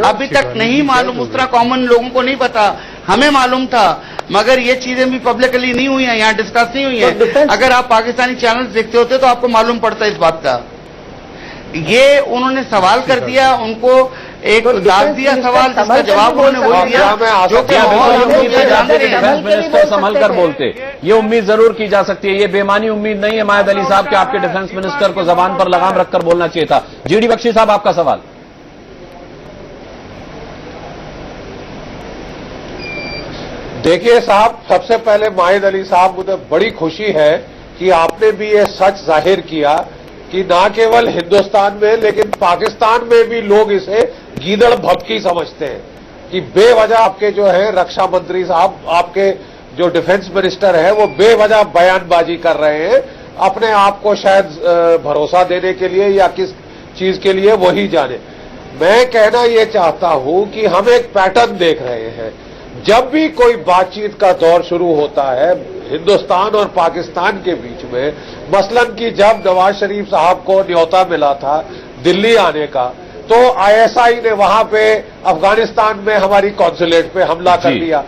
अभी तक नहीं मालूम, उस तरह कॉमन लोगों को नहीं पता। हमें मालूम था, मगर ये चीजें भी पब्लिकली नहीं हुई हैं, यहाँ डिस्कस नहीं हुई है। अगर आप पाकिस्तानी चैनल देखते होते तो आपको मालूम पड़ता इस बात का। ये उन्होंने सवाल कर दिया, उनको एक डाल दिया सवाल, जिसका जवाब उन्होंने वो दिया जो कि डिफेंस मिनिस्टर संभल कर बोलते, ये उम्मीद जरूर की जा सकती है। ये बेमानी उम्मीद नहीं है मायद अली साहब कि आपके डिफेंस मिनिस्टर को जबान पर लगाम रखकर बोलना चाहिए था। जीडी बख्शी साहब आपका सवाल। देखिए साहब, सबसे पहले माहिद अली साहब, मुझे बड़ी खुशी है कि आपने भी ये सच जाहिर किया कि ना केवल हिंदुस्तान में लेकिन पाकिस्तान में भी लोग इसे गीदड़ भभकी समझते हैं कि बेवजह आपके जो है रक्षा मंत्री साहब, आपके जो डिफेंस मिनिस्टर है वो बेवजह बयानबाजी कर रहे हैं, अपने आप को शायद भरोसा देने के लिए या किस चीज के लिए वही जाने। मैं कहना ये चाहता हूं कि हम एक पैटर्न देख रहे हैं। जब भी कोई बातचीत का दौर शुरू होता है हिंदुस्तान और पाकिस्तान के बीच में, मसलन कि जब नवाज शरीफ साहब को न्योता मिला था दिल्ली आने का, तो आईएसआई ने वहां पे अफगानिस्तान में हमारी कॉन्सुलेट पे हमला कर दिया,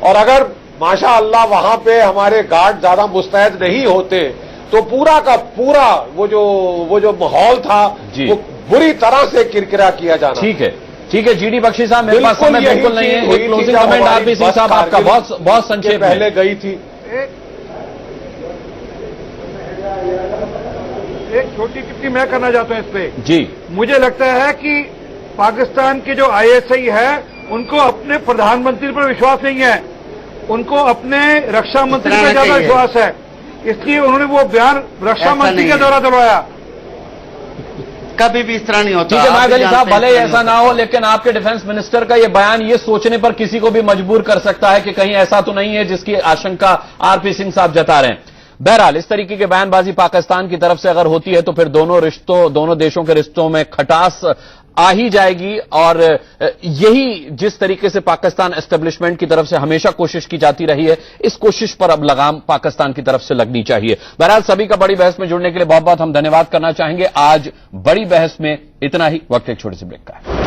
और अगर माशाअल्लाह वहां पे हमारे गार्ड ज्यादा मुस्तैद नहीं होते तो पूरा का पूरा वो जो माहौल था वो बुरी तरह से किरकिरा किया जाना। ठीक है जीडी बख्शी साहब, मेरे पास समय बिल्कुल नहीं है। एक क्लोजिंग कमेंट आरपी सिंह साहब आपका बहुत संक्षेप पहले गई थी। एक छोटी टिप्पणी मैं करना चाहता हूं इस पे। जी, मुझे लगता है कि पाकिस्तान के जो आईएसआई है उनको अपने प्रधानमंत्री पर विश्वास नहीं है, उनको अपने रक्षा मंत्री पर ज्यादा विश्वास है, इसलिए उन्होंने वो बयान रक्षा मंत्री के द्वारा दिलवाया। कभी भी इस तरह नहीं होता। ठीक है मायद अली साहब, भले ऐसा ना हो, लेकिन आपके डिफेंस मिनिस्टर का ये बयान ये सोचने पर किसी को भी मजबूर कर सकता है कि कहीं ऐसा तो नहीं है जिसकी आशंका आरपी सिंह साहब जता रहे हैं। बहरहाल इस तरीके की बयानबाजी पाकिस्तान की तरफ से अगर होती है तो फिर दोनों देशों के रिश्तों में खटास आ ही जाएगी, और यही जिस तरीके से पाकिस्तान एस्टेब्लिशमेंट की तरफ से हमेशा कोशिश की जाती रही है, इस कोशिश पर अब लगाम पाकिस्तान की तरफ से लगनी चाहिए। बहरहाल सभी का बड़ी बहस में जुड़ने के लिए बहुत बहुत हम धन्यवाद करना चाहेंगे। आज बड़ी बहस में इतना ही। वक्त एक छोटे से ब्रेक का है।